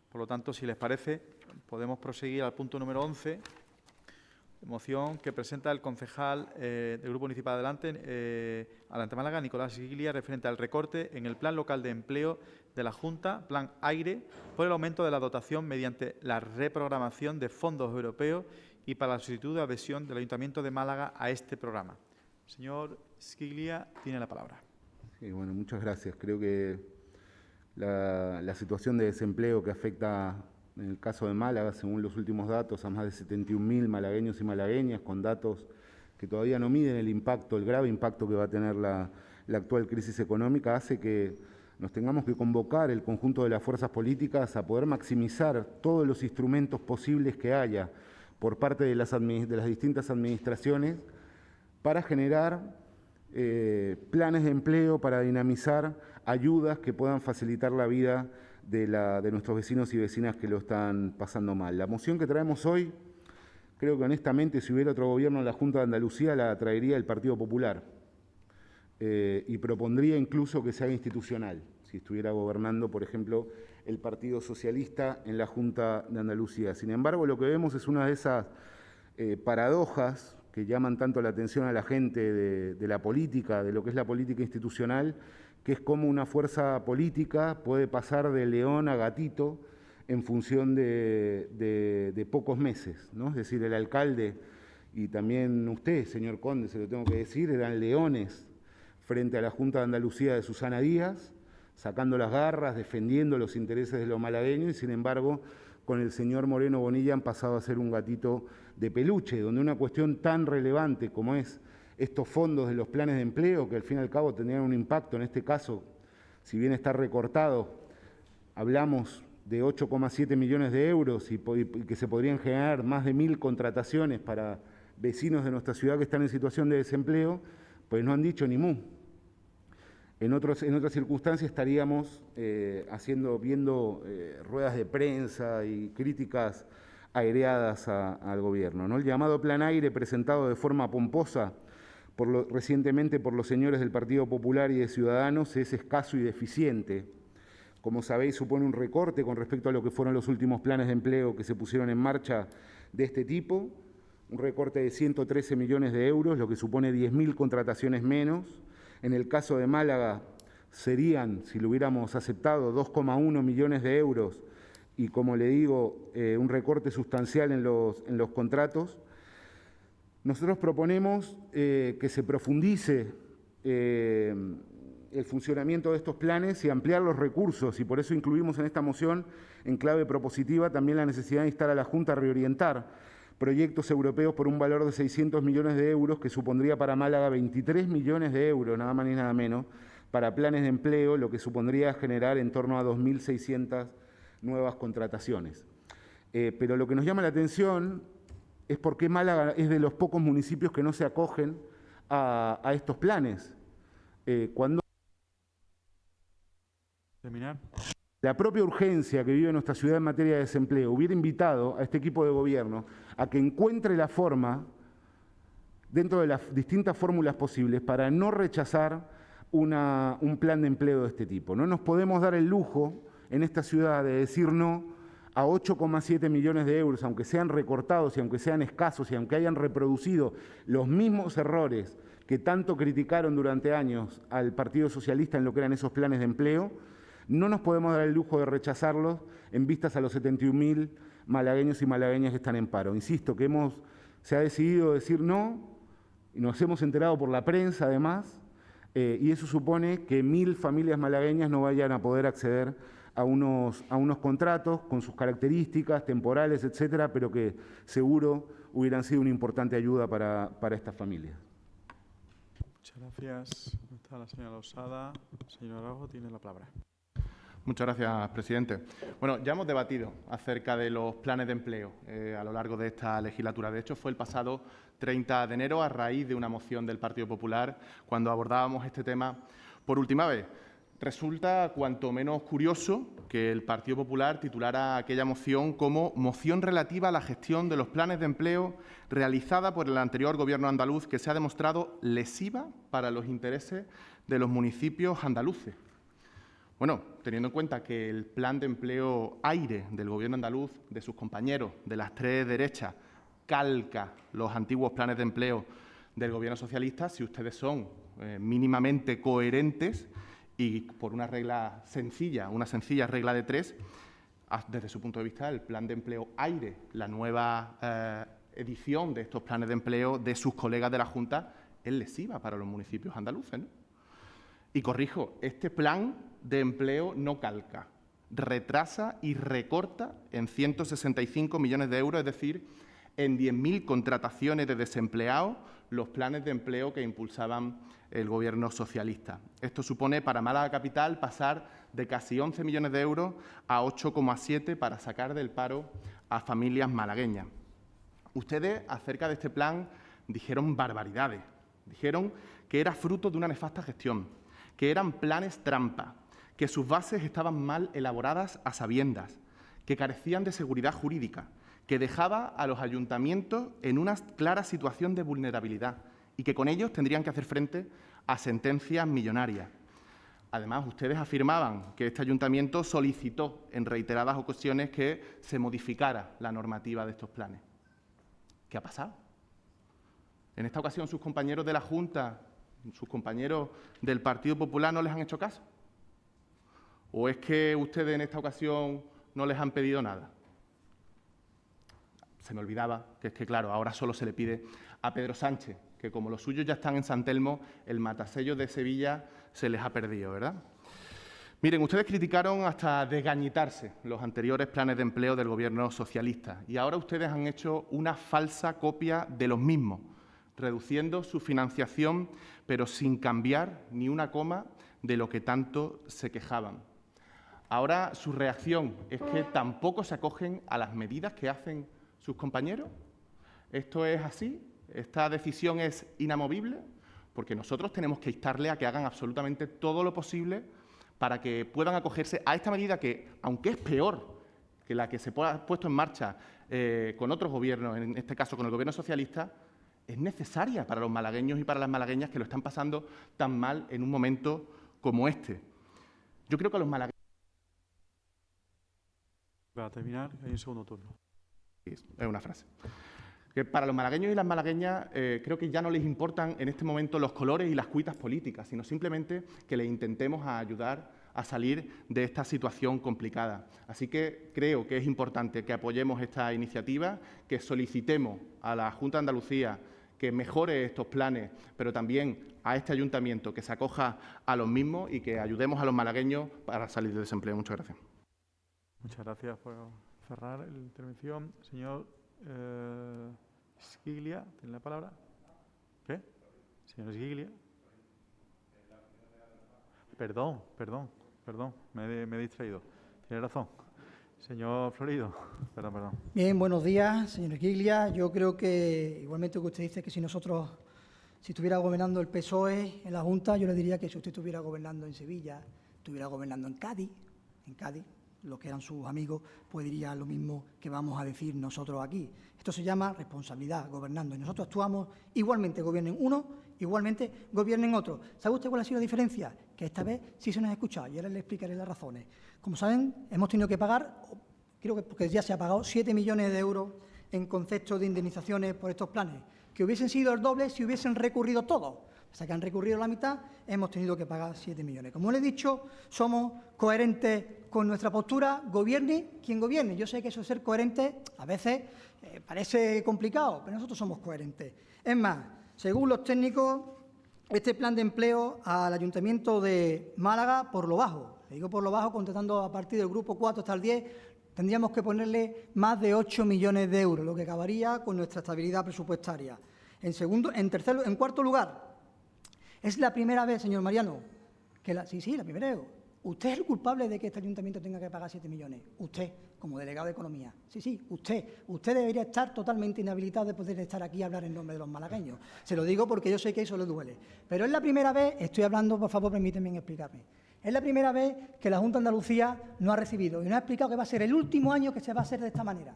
Por lo tanto, si les parece, podemos proseguir al punto número 11, moción que presenta el concejal del Grupo Municipal Adelante Málaga, Nicolás Scilia, referente al recorte en el Plan Local de Empleo de la Junta, Plan Aire, por el aumento de la dotación mediante la reprogramación de fondos europeos y para la solicitud de adhesión del Ayuntamiento de Málaga a este programa. Señor Scilia, tiene la palabra. Sí, bueno, muchas gracias. Creo que la situación de desempleo que afecta, en el caso de Málaga, según los últimos datos, a más de 71.000 malagueños y malagueñas, con datos que todavía no miden el impacto, el grave impacto que va a tener la actual crisis económica, hace que nos tengamos que convocar el conjunto de las fuerzas políticas a poder maximizar todos los instrumentos posibles que haya por parte de las distintas administraciones para generar planes de empleo, para dinamizar ayudas que puedan facilitar la vida de nuestros vecinos y vecinas que lo están pasando mal. La moción que traemos hoy, creo que honestamente si hubiera otro gobierno en la Junta de Andalucía la traería el Partido Popular y propondría incluso que se haga institucional, si estuviera gobernando, por ejemplo, el Partido Socialista en la Junta de Andalucía. Sin embargo, lo que vemos es una de esas paradojas que llaman tanto la atención a la gente de la política, de lo que es la política institucional, que es cómo una fuerza política puede pasar de león a gatito en función de pocos meses, ¿no? Es decir, el alcalde y también usted, señor Conde, se lo tengo que decir, eran leones frente a la Junta de Andalucía de Susana Díaz, sacando las garras, defendiendo los intereses de los malagueños, y sin embargo, con el señor Moreno Bonilla han pasado a ser un gatito de peluche, donde una cuestión tan relevante como es estos fondos de los planes de empleo, que al fin y al cabo tendrían un impacto, en este caso, si bien está recortado, hablamos de 8,7 millones de euros y que se podrían generar más de 1.000 contrataciones para vecinos de nuestra ciudad que están en situación de desempleo, pues no han dicho ni mu. En otras circunstancias estaríamos viendo ruedas de prensa y críticas aireadas al gobierno, ¿no? El llamado Plan Aire, presentado de forma pomposa recientemente por los señores del Partido Popular y de Ciudadanos, es escaso y deficiente. Como sabéis, supone un recorte con respecto a lo que fueron los últimos planes de empleo que se pusieron en marcha de este tipo, un recorte de 113 millones de euros, lo que supone 10.000 contrataciones menos. En el caso de Málaga serían, si lo hubiéramos aceptado, 2,1 millones de euros y, como le digo, un recorte sustancial en los contratos. Nosotros proponemos que se profundice el funcionamiento de estos planes y ampliar los recursos, y por eso incluimos en esta moción, en clave propositiva, también la necesidad de instar a la Junta a reorientar proyectos europeos por un valor de 600 millones de euros, que supondría para Málaga 23 millones de euros, nada más ni nada menos, para planes de empleo, lo que supondría generar en torno a 2.600 nuevas contrataciones. Pero lo que nos llama la atención es por qué Málaga es de los pocos municipios que no se acogen a estos planes. Cuando Terminar. la propia urgencia que vive nuestra ciudad en materia de desempleo hubiera invitado a este equipo de gobierno a que encuentre la forma, dentro de las distintas fórmulas posibles, para no rechazar un plan de empleo de este tipo. No nos podemos dar el lujo en esta ciudad de decir no a 8,7 millones de euros, aunque sean recortados y aunque sean escasos y aunque hayan reproducido los mismos errores que tanto criticaron durante años al Partido Socialista en lo que eran esos planes de empleo. No nos podemos dar el lujo de rechazarlos en vistas a los 71.000 malagueños y malagueñas que están en paro. Insisto que se ha decidido decir no, y nos hemos enterado por la prensa además, y eso supone que 1.000 familias malagueñas no vayan a poder acceder a unos contratos con sus características temporales, etcétera, pero que seguro hubieran sido una importante ayuda para estas familias. Muchas gracias. Está la señora Losada. Señor Araujo, tiene la palabra. Muchas gracias, presidente. Bueno, ya hemos debatido acerca de los planes de empleo a lo largo de esta legislatura. De hecho, fue el pasado 30 de enero, a raíz de una moción del Partido Popular, cuando abordábamos este tema por última vez. Resulta cuanto menos curioso que el Partido Popular titulara aquella moción como moción relativa a la gestión de los planes de empleo realizada por el anterior Gobierno andaluz, que se ha demostrado lesiva para los intereses de los municipios andaluces. Bueno, teniendo en cuenta que el plan de empleo aire del Gobierno andaluz, de sus compañeros de las tres derechas, calca los antiguos planes de empleo del Gobierno socialista, si ustedes son mínimamente coherentes y por una regla sencilla, una sencilla regla de tres, desde su punto de vista, el plan de empleo aire, la nueva edición de estos planes de empleo de sus colegas de la Junta, es lesiva para los municipios andaluces, ¿no? Y corrijo, este plan de empleo no calca, retrasa y recorta en 165 millones de euros, es decir, en 10.000 contrataciones de desempleados, los planes de empleo que impulsaban el Gobierno socialista. Esto supone para Málaga Capital pasar de casi 11 millones de euros a 8,7 para sacar del paro a familias malagueñas. Ustedes, acerca de este plan, dijeron barbaridades. Dijeron que era fruto de una nefasta gestión, que eran planes trampa, que sus bases estaban mal elaboradas a sabiendas, que carecían de seguridad jurídica, que dejaba a los ayuntamientos en una clara situación de vulnerabilidad y que con ellos tendrían que hacer frente a sentencias millonarias. Además, ustedes afirmaban que este ayuntamiento solicitó en reiteradas ocasiones que se modificara la normativa de estos planes. ¿Qué ha pasado? En esta ocasión, sus compañeros de la Junta, sus compañeros del Partido Popular, ¿no les han hecho caso? ¿O es que ustedes en esta ocasión no les han pedido nada? Se me olvidaba que es que, claro, ahora solo se le pide a Pedro Sánchez, que como los suyos ya están en San Telmo, el matasellos de Sevilla se les ha perdido, ¿verdad? Miren, ustedes criticaron hasta desgañitarse los anteriores planes de empleo del Gobierno socialista y ahora ustedes han hecho una falsa copia de los mismos, reduciendo su financiación, pero sin cambiar ni una coma de lo que tanto se quejaban. Ahora su reacción es que tampoco se acogen a las medidas que hacen sus compañeros. ¿Esto es así? ¿Esta decisión es inamovible? Porque nosotros tenemos que instarle a que hagan absolutamente todo lo posible para que puedan acogerse a esta medida que, aunque es peor que la que se ha puesto en marcha con otros gobiernos, en este caso con el Gobierno socialista, es necesaria para los malagueños y para las malagueñas que lo están pasando tan mal en un momento como este. Yo creo que a los malagueños... Para terminar, hay un segundo turno. Es una frase. Que para los malagueños y las malagueñas creo que ya no les importan en este momento los colores y las cuitas políticas, sino simplemente que les intentemos ayudar a salir de esta situación complicada. Así que creo que es importante que apoyemos esta iniciativa, que solicitemos a la Junta de Andalucía que mejore estos planes, pero también a este ayuntamiento que se acoja a los mismos y que ayudemos a los malagueños para salir del desempleo. Muchas gracias. Muchas gracias por cerrar la intervención. Señor Sgiglia, ¿tiene la palabra? ¿Qué? Señor Sgiglia. Perdón, me he distraído. Tiene razón. Señor Florido, perdón. Bien, buenos días, señor Sgiglia. Yo creo que, igualmente que usted dice que si estuviera gobernando el PSOE en la Junta, yo le diría que si usted estuviera gobernando en Sevilla, estuviera gobernando en Cádiz, los que eran sus amigos, pues diría lo mismo que vamos a decir nosotros aquí. Esto se llama responsabilidad, gobernando. Y nosotros actuamos igualmente, gobiernen uno, igualmente gobiernen otro. ¿Sabe usted cuál ha sido la diferencia? Que esta vez sí se nos ha escuchado y ahora le explicaré las razones. Como saben, hemos tenido que pagar, creo que porque ya se ha pagado, 7 millones de euros en concepto de indemnizaciones por estos planes, que hubiesen sido el doble si hubiesen recurrido todos. O sea, que han recurrido la mitad, hemos tenido que pagar 7 millones. Como le he dicho, somos coherentes con nuestra postura, gobierne quien gobierne. Yo sé que eso de ser coherente a veces parece complicado, pero nosotros somos coherentes. Es más, según los técnicos, este plan de empleo al Ayuntamiento de Málaga, por lo bajo, le digo por lo bajo, contestando a partir del grupo 4 hasta el 10, tendríamos que ponerle más de 8 millones de euros, lo que acabaría con nuestra estabilidad presupuestaria. En cuarto lugar, es la primera vez, señor Mariano, que la primera vez. Usted es el culpable de que este ayuntamiento tenga que pagar 7 millones. Usted, como delegado de Economía. Sí, usted. Usted debería estar totalmente inhabilitado de poder estar aquí y hablar en nombre de los malagueños. Se lo digo porque yo sé que eso le duele. Pero es la primera vez, estoy hablando, por favor, permítanme explicarme. Es la primera vez que la Junta de Andalucía no ha recibido y nos ha explicado que va a ser el último año que se va a hacer de esta manera.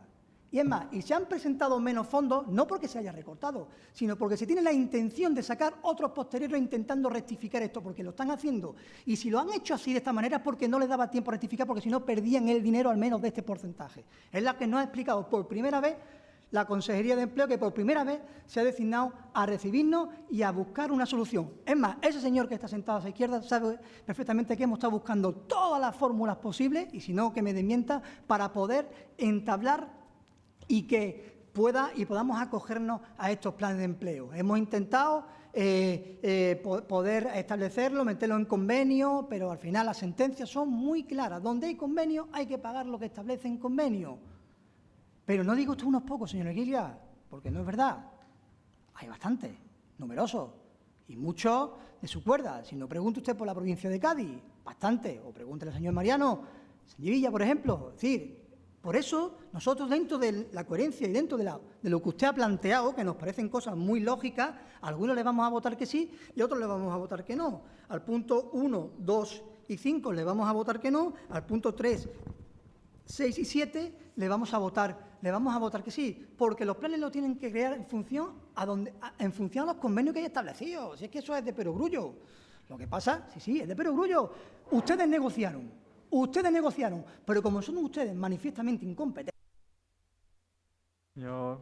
Y es más, y se han presentado menos fondos, no porque se haya recortado, sino porque se tiene la intención de sacar otros posteriores intentando rectificar esto, porque lo están haciendo. Y si lo han hecho así de esta manera es porque no les daba tiempo a rectificar, porque si no perdían el dinero al menos de este porcentaje. Es la que nos ha explicado por primera vez la Consejería de Empleo, que por primera vez se ha designado a recibirnos y a buscar una solución. Es más, ese señor que está sentado a su izquierda sabe perfectamente que hemos estado buscando todas las fórmulas posibles, y si no, que me desmienta, para poder entablar y que podamos acogernos a estos planes de empleo. Hemos intentado poder establecerlo, meterlo en convenio, pero al final las sentencias son muy claras. Donde hay convenio hay que pagar lo que establece en convenio. Pero no diga usted unos pocos, señor Sgiglia, porque no es verdad. Hay bastantes, numerosos, y muchos de su cuerda. Si no, pregunte usted por la provincia de Cádiz, bastante, o pregúntele al señor Mariano, Sevilla, por ejemplo. Es decir, por eso, nosotros, dentro de la coherencia y dentro de lo que usted ha planteado, que nos parecen cosas muy lógicas, a algunos le vamos a votar que sí y a otros le vamos a votar que no. Al punto 1, 2 y 5 le vamos a votar que no, al punto 3, 6 y 7 le vamos a votar que sí, porque los planes lo tienen que crear en función a los convenios que hay establecidos. Si es que eso es de perogrullo. Lo que pasa, sí, es de perogrullo. Ustedes negociaron, pero como son ustedes manifiestamente incompetentes, Señor,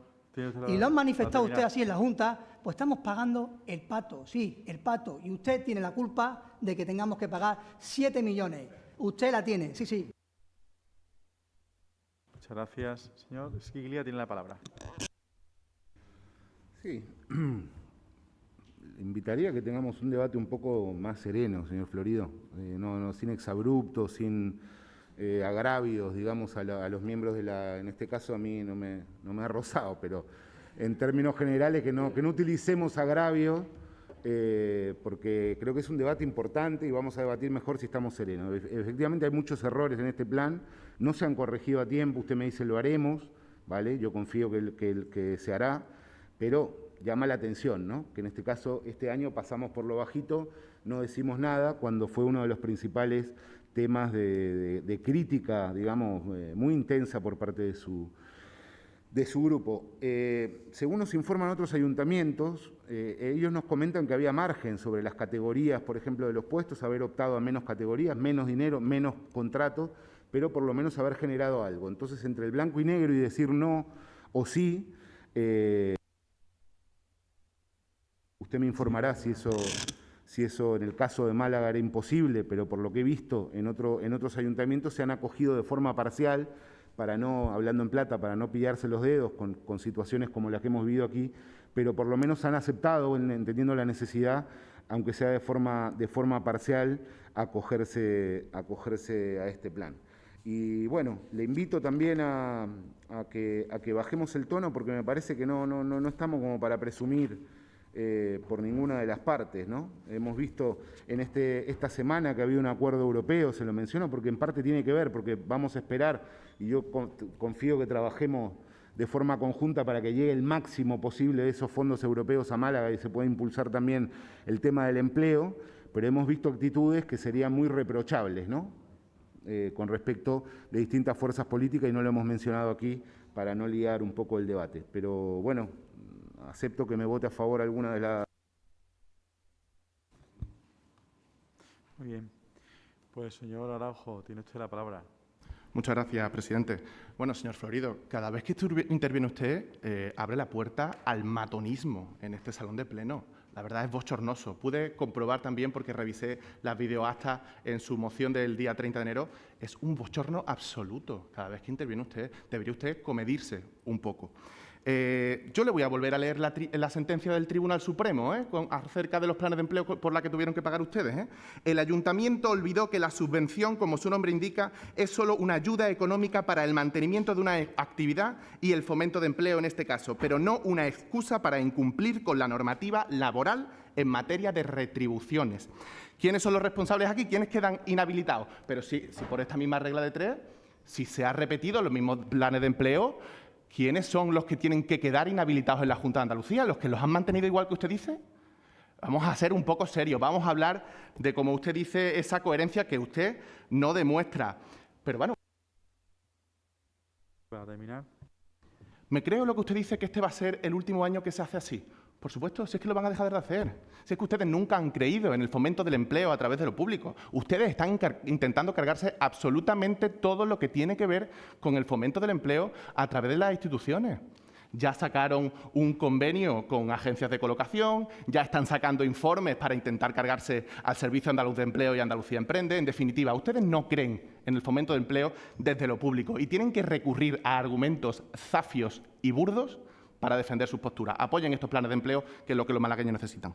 y lo han manifestado usted así en la Junta, pues estamos pagando el pato, el pato, y usted tiene la culpa de que tengamos que pagar 7 millones. Usted la tiene, sí. Muchas gracias, señor Sgiglia, tiene la palabra. Sí. Invitaría a que tengamos un debate un poco más sereno, señor Florido, no sin exabruptos, sin agravios, digamos, a los miembros de la... En este caso a mí no me ha rozado, pero en términos generales que no utilicemos agravios, porque creo que es un debate importante y vamos a debatir mejor si estamos serenos. Efectivamente hay muchos errores en este plan, no se han corregido a tiempo, usted me dice lo haremos, ¿vale? Yo confío que se hará, pero llama la atención, ¿no? Que en este caso, este año pasamos por lo bajito, no decimos nada, cuando fue uno de los principales temas de crítica, digamos, muy intensa por parte de su grupo. Según nos informan otros ayuntamientos, ellos nos comentan que había margen sobre las categorías, por ejemplo, de los puestos, haber optado a menos categorías, menos dinero, menos contratos, pero por lo menos haber generado algo. Entonces, entre el blanco y negro y decir no o sí, usted me informará si eso en el caso de Málaga era imposible, pero por lo que he visto en otros ayuntamientos se han acogido de forma parcial, hablando en plata, para no pillarse los dedos con situaciones como las que hemos vivido aquí, pero por lo menos han aceptado, entendiendo la necesidad, aunque sea de forma parcial, acogerse a este plan. Y bueno, le invito también a que bajemos el tono, porque me parece que no estamos como para presumir por ninguna de las partes, ¿no? Hemos visto en esta semana que había un acuerdo europeo, se lo menciono porque en parte tiene que ver, porque vamos a esperar, y yo confío que trabajemos de forma conjunta para que llegue el máximo posible de esos fondos europeos a Málaga y se pueda impulsar también el tema del empleo, pero hemos visto actitudes que serían muy reprochables, ¿no? Con respecto de distintas fuerzas políticas, y no lo hemos mencionado aquí para no liar un poco el debate. Pero bueno, acepto que me vote a favor alguna de las... Muy bien. Pues, señor Araujo, tiene usted la palabra. Muchas gracias, presidente. Bueno, señor Florido, cada vez que interviene usted, abre la puerta al matonismo en este salón de pleno. La verdad es bochornoso. Pude comprobar también, porque revisé las videoactas en su moción del día 30 de enero, es un bochorno absoluto. Cada vez que interviene usted, debería usted comedirse un poco. Yo le voy a volver a leer la sentencia del Tribunal Supremo acerca de los planes de empleo por la que tuvieron que pagar ustedes. El ayuntamiento olvidó que la subvención, como su nombre indica, es solo una ayuda económica para el mantenimiento de una actividad y el fomento de empleo en este caso, pero no una excusa para incumplir con la normativa laboral en materia de retribuciones. ¿Quiénes son los responsables aquí? ¿Quiénes quedan inhabilitados? Pero si por esta misma regla de tres, si se han repetido los mismos planes de empleo, ¿quiénes son los que tienen que quedar inhabilitados en la Junta de Andalucía? ¿Los que los han mantenido igual que usted dice? Vamos a ser un poco serios, vamos a hablar de, como usted dice, esa coherencia que usted no demuestra. Pero bueno, Para terminar. ¿me creo lo que usted dice, que este va a ser el último año que se hace así? Por supuesto, si es que lo van a dejar de hacer. Si es que ustedes nunca han creído en el fomento del empleo a través de lo público. Ustedes están intentando cargarse absolutamente todo lo que tiene que ver con el fomento del empleo a través de las instituciones. Ya sacaron un convenio con agencias de colocación, ya están sacando informes para intentar cargarse al Servicio Andaluz de Empleo y Andalucía Emprende. En definitiva, ustedes no creen en el fomento del empleo desde lo público y tienen que recurrir a argumentos zafios y burdos para defender sus posturas. Apoyen estos planes de empleo, que es lo que los malagueños necesitan.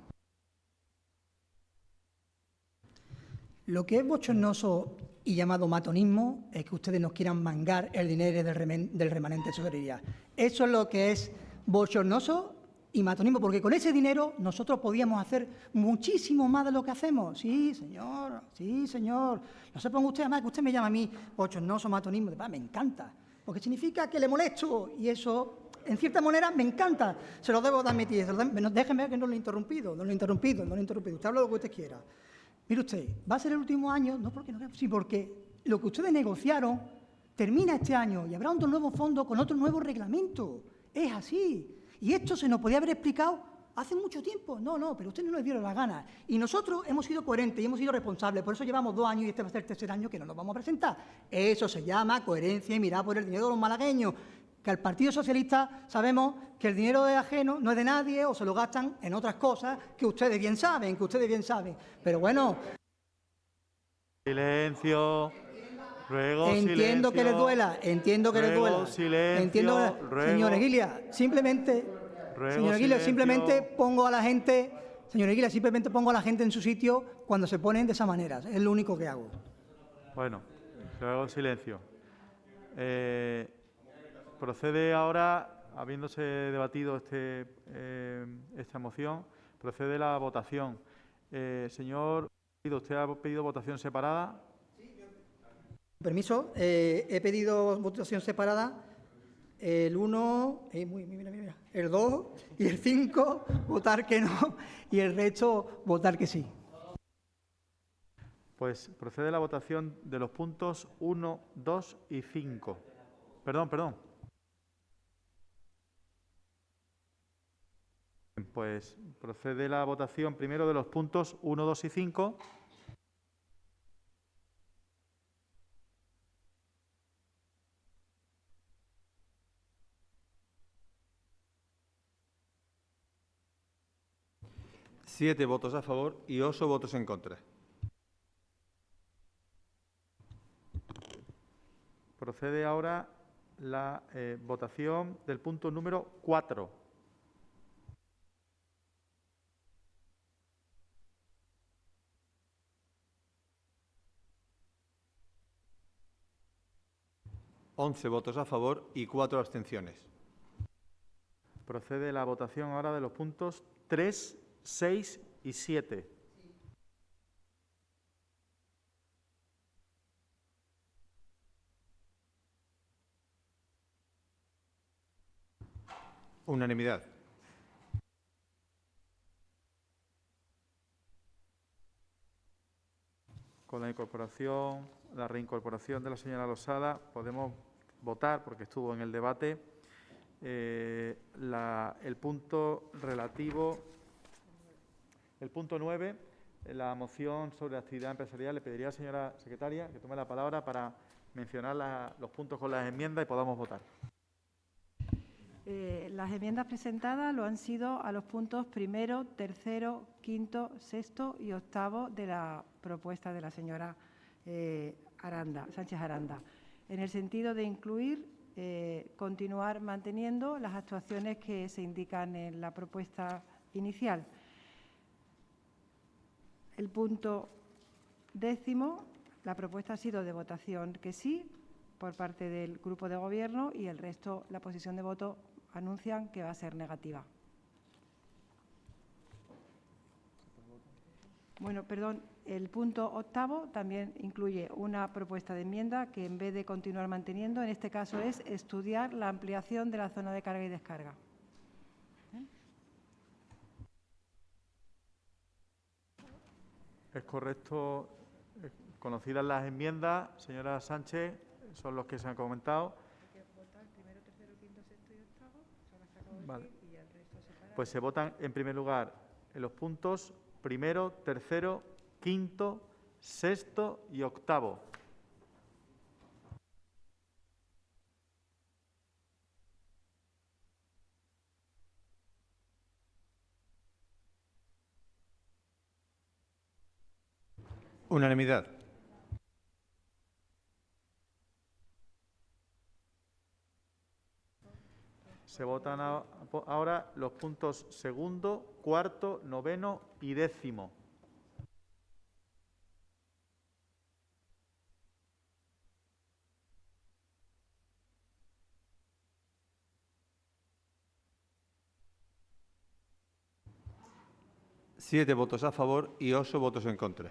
Lo que es bochornoso y llamado matonismo es que ustedes nos quieran mangar el dinero del remanente de tesorería. Eso es lo que es bochornoso y matonismo, porque con ese dinero nosotros podíamos hacer muchísimo más de lo que hacemos. Sí, señor, sí, señor. No se ponga usted, además, que usted me llama a mí bochornoso, matonismo. Me encanta, porque significa que le molesto y eso... En cierta manera me encanta, se lo debo de admitir. Déjeme que no lo he interrumpido. Usted habla lo que usted quiera. Mire usted, va a ser el último año, no porque no, sí, porque lo que ustedes negociaron termina este año y habrá otro nuevo fondo con otro nuevo reglamento. Es así. Y esto se nos podía haber explicado hace mucho tiempo. No, pero ustedes no les dieron la gana. Y nosotros hemos sido coherentes y hemos sido responsables. Por eso llevamos 2 años y este va a ser el 3er año que no nos vamos a presentar. Eso se llama coherencia y mirar por el dinero de los malagueños. Que al Partido Socialista sabemos que el dinero es ajeno, no es de nadie, o se lo gastan en otras cosas que ustedes bien saben, Pero bueno... Silencio. Ruego silencio. Entiendo que les duela. Silencio. Señor Eguilia, simplemente pongo a la gente... Señor Eguilia, simplemente pongo a la gente en su sitio cuando se ponen de esa manera. Es lo único que hago. Bueno, ruego silencio. Procede ahora, habiéndose debatido esta moción, procede la votación. Señor, ¿usted ha pedido votación separada? Permiso, he pedido votación separada. El 1, el 2 y el 5, votar que no, y el resto, votar que sí. Pues procede la votación de los puntos 1, 2 y 5. Perdón. Pues procede la votación primero de los puntos 1, 2 y 5. Siete votos a favor y 8 votos en contra. Procede ahora la votación del punto número 4. 11 votos a favor y 4 abstenciones. Procede la votación ahora de los puntos 3, 6 y 7. Unanimidad. Con la reincorporación de la señora Losada, podemos votar, porque estuvo en el debate, el punto relativo, el punto 9, la moción sobre actividad empresarial. Le pediría a la señora secretaria que tome la palabra para mencionar los puntos con las enmiendas y podamos votar. Las enmiendas presentadas lo han sido a los puntos primero, tercero, quinto, sexto y octavo de la propuesta de la señora Sánchez Aranda, en el sentido de incluir, continuar manteniendo las actuaciones que se indican en la propuesta inicial. El punto 10º, la propuesta ha sido de votación que sí por parte del Grupo de Gobierno y el resto, la posición de voto, anuncian que va a ser negativa. Bueno, perdón, el punto 8º también incluye una propuesta de enmienda que, en vez de continuar manteniendo, en este caso es estudiar la ampliación de la zona de carga y descarga. Es correcto, conocidas las enmiendas, señora Sánchez, son los que se han comentado. Vale. Pues se votan en primer lugar en los puntos primero, tercero, quinto, sexto y octavo. Unanimidad. Se votan ahora los puntos segundo, cuarto, noveno y 10º. Siete votos a favor y 8 votos en contra.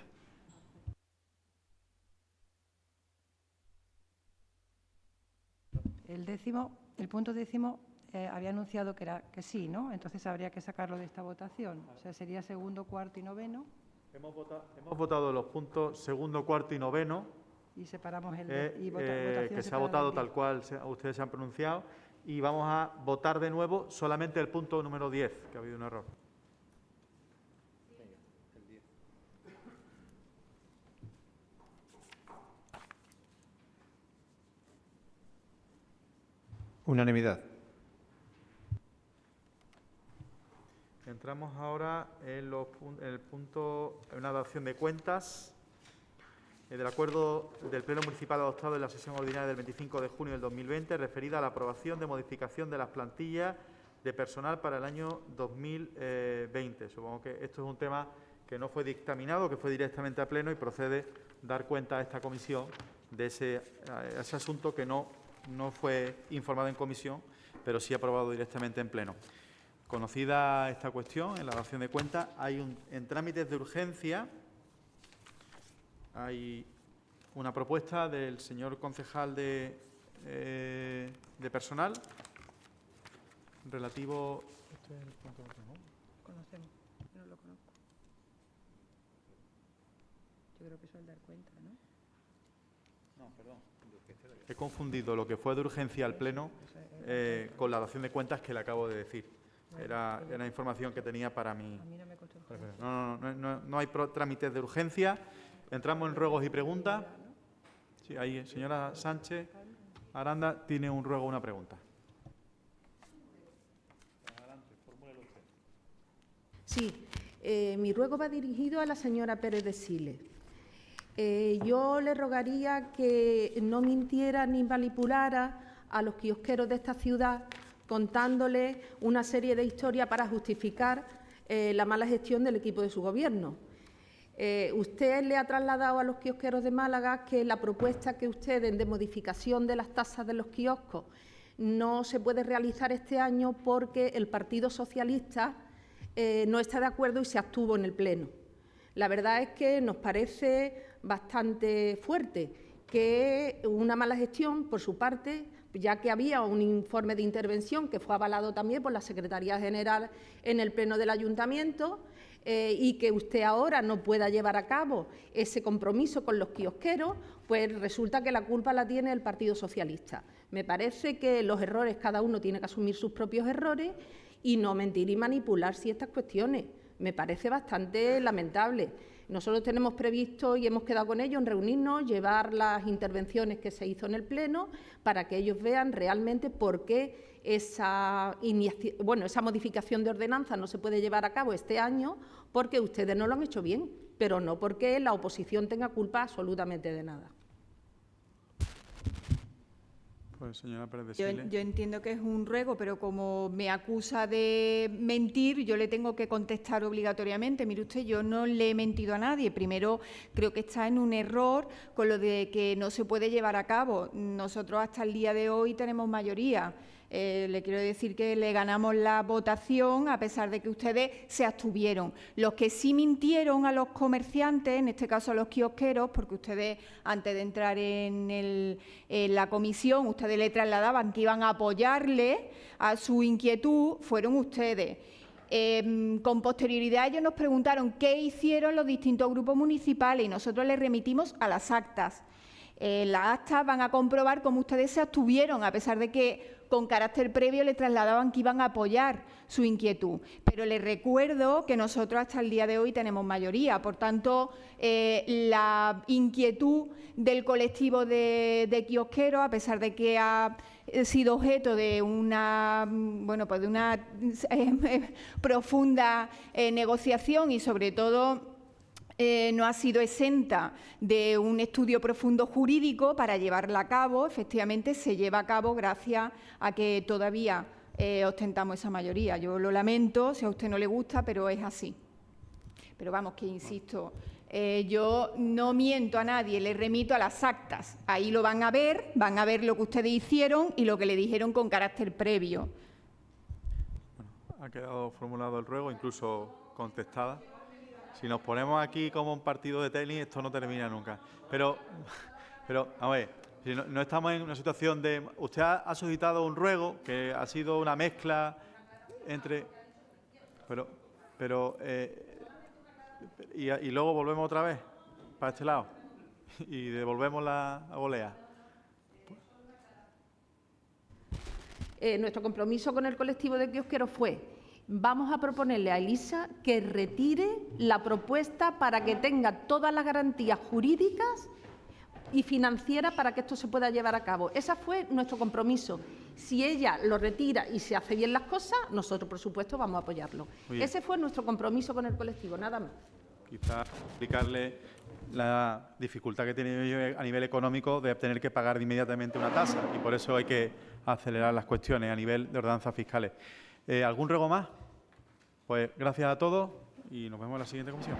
El punto 10º había anunciado que era que sí, ¿no? Entonces habría que sacarlo de esta votación. O sea, sería segundo, cuarto y noveno. Hemos votado los puntos segundo, cuarto y noveno. Y separamos que se ha votado tal cual ustedes se han pronunciado. Y vamos a votar de nuevo solamente el punto número 10, que ha habido un error. Unanimidad. Entramos ahora en el punto, en una adopción de cuentas del acuerdo del Pleno Municipal adoptado en la sesión ordinaria del 25 de junio del 2020, referida a la aprobación de modificación de las plantillas de personal para el año 2020. Supongo que esto es un tema que no fue dictaminado, que fue directamente a Pleno y procede dar cuenta a esta comisión de ese asunto que no fue informado en comisión, pero sí aprobado directamente en Pleno. Conocida esta cuestión, en la adopción de cuentas, en trámites de urgencia, hay una propuesta del señor concejal de personal relativo. Este es el punto, ¿no? Conocemos, no lo conozco. Yo creo que eso es dar cuenta, ¿no? No, perdón. He confundido lo que fue de urgencia al Pleno con la adopción de cuentas que le acabo de decir. Era información que tenía para mí. A mí no me costó. No hay trámites de urgencia. Entramos en ruegos y preguntas. Sí, ahí, señora Sánchez Aranda tiene un ruego, una pregunta. Adelante, formúlelo usted. Sí, mi ruego va dirigido a la señora Pérez de Siles. Yo le rogaría que no mintiera ni manipulara a los kiosqueros de esta ciudad contándoles una serie de historias para justificar la mala gestión del equipo de su gobierno. Usted le ha trasladado a los kiosqueros de Málaga que la propuesta que ustedes de modificación de las tasas de los kioscos no se puede realizar este año porque el Partido Socialista no está de acuerdo y se abstuvo en el Pleno. La verdad es que nos parece bastante fuerte que una mala gestión por su parte, ya que había un informe de intervención que fue avalado también por la Secretaría General en el Pleno del Ayuntamiento, y que usted ahora no pueda llevar a cabo ese compromiso con los kiosqueros, pues resulta que la culpa la tiene el Partido Socialista. Me parece que los errores, cada uno tiene que asumir sus propios errores y no mentir y manipular estas cuestiones. Me parece bastante lamentable. Nosotros tenemos previsto y hemos quedado con ellos en reunirnos, llevar las intervenciones que se hizo en el Pleno para que ellos vean realmente por qué esa modificación de ordenanza no se puede llevar a cabo este año, porque ustedes no lo han hecho bien, pero no porque la oposición tenga culpa absolutamente de nada. Pues, señora Pérez de Sile. Yo entiendo que es un ruego, pero como me acusa de mentir, yo le tengo que contestar obligatoriamente. Mire usted, yo no le he mentido a nadie. Primero, creo que está en un error con lo de que no se puede llevar a cabo. Nosotros hasta el día de hoy tenemos mayoría. Le quiero decir que le ganamos la votación a pesar de que ustedes se abstuvieron. Los que sí mintieron a los comerciantes, en este caso a los kiosqueros, porque ustedes antes de entrar en la comisión, ustedes le trasladaban que iban a apoyarle a su inquietud, fueron ustedes. Con posterioridad ellos nos preguntaron qué hicieron los distintos grupos municipales y nosotros les remitimos a las actas. Las actas van a comprobar cómo ustedes se abstuvieron, a pesar de que con carácter previo le trasladaban que iban a apoyar su inquietud. Pero les recuerdo que nosotros hasta el día de hoy tenemos mayoría. Por tanto, la inquietud del colectivo de kiosqueros, a pesar de que ha sido objeto de una profunda negociación y, sobre todo, no ha sido exenta de un estudio profundo jurídico para llevarla a cabo. Efectivamente, se lleva a cabo gracias a que todavía ostentamos esa mayoría. Yo lo lamento, si a usted no le gusta, pero es así. Pero vamos, que insisto, yo no miento a nadie, le remito a las actas. Ahí lo van a ver lo que ustedes hicieron y lo que le dijeron con carácter previo. Bueno, ha quedado formulado el ruego, incluso contestada. Si nos ponemos aquí como un partido de tenis, esto no termina nunca. Pero a ver, si no estamos en una situación de... Usted ha suscitado un ruego que ha sido una mezcla entre... y luego volvemos otra vez para este lado y devolvemos la volea. Nuestro compromiso con el colectivo de kiosqueros fue: vamos a proponerle a Elisa que retire la propuesta para que tenga todas las garantías jurídicas y financieras para que esto se pueda llevar a cabo. Ese fue nuestro compromiso. Si ella lo retira y se hace bien las cosas, nosotros, por supuesto, vamos a apoyarlo. Ese fue nuestro compromiso con el colectivo, nada más. Quizá explicarle la dificultad que tiene ellos a nivel económico de tener que pagar inmediatamente una tasa, y por eso hay que acelerar las cuestiones a nivel de ordenanzas fiscales. ¿Algún ruego más? Pues gracias a todos y nos vemos en la siguiente comisión.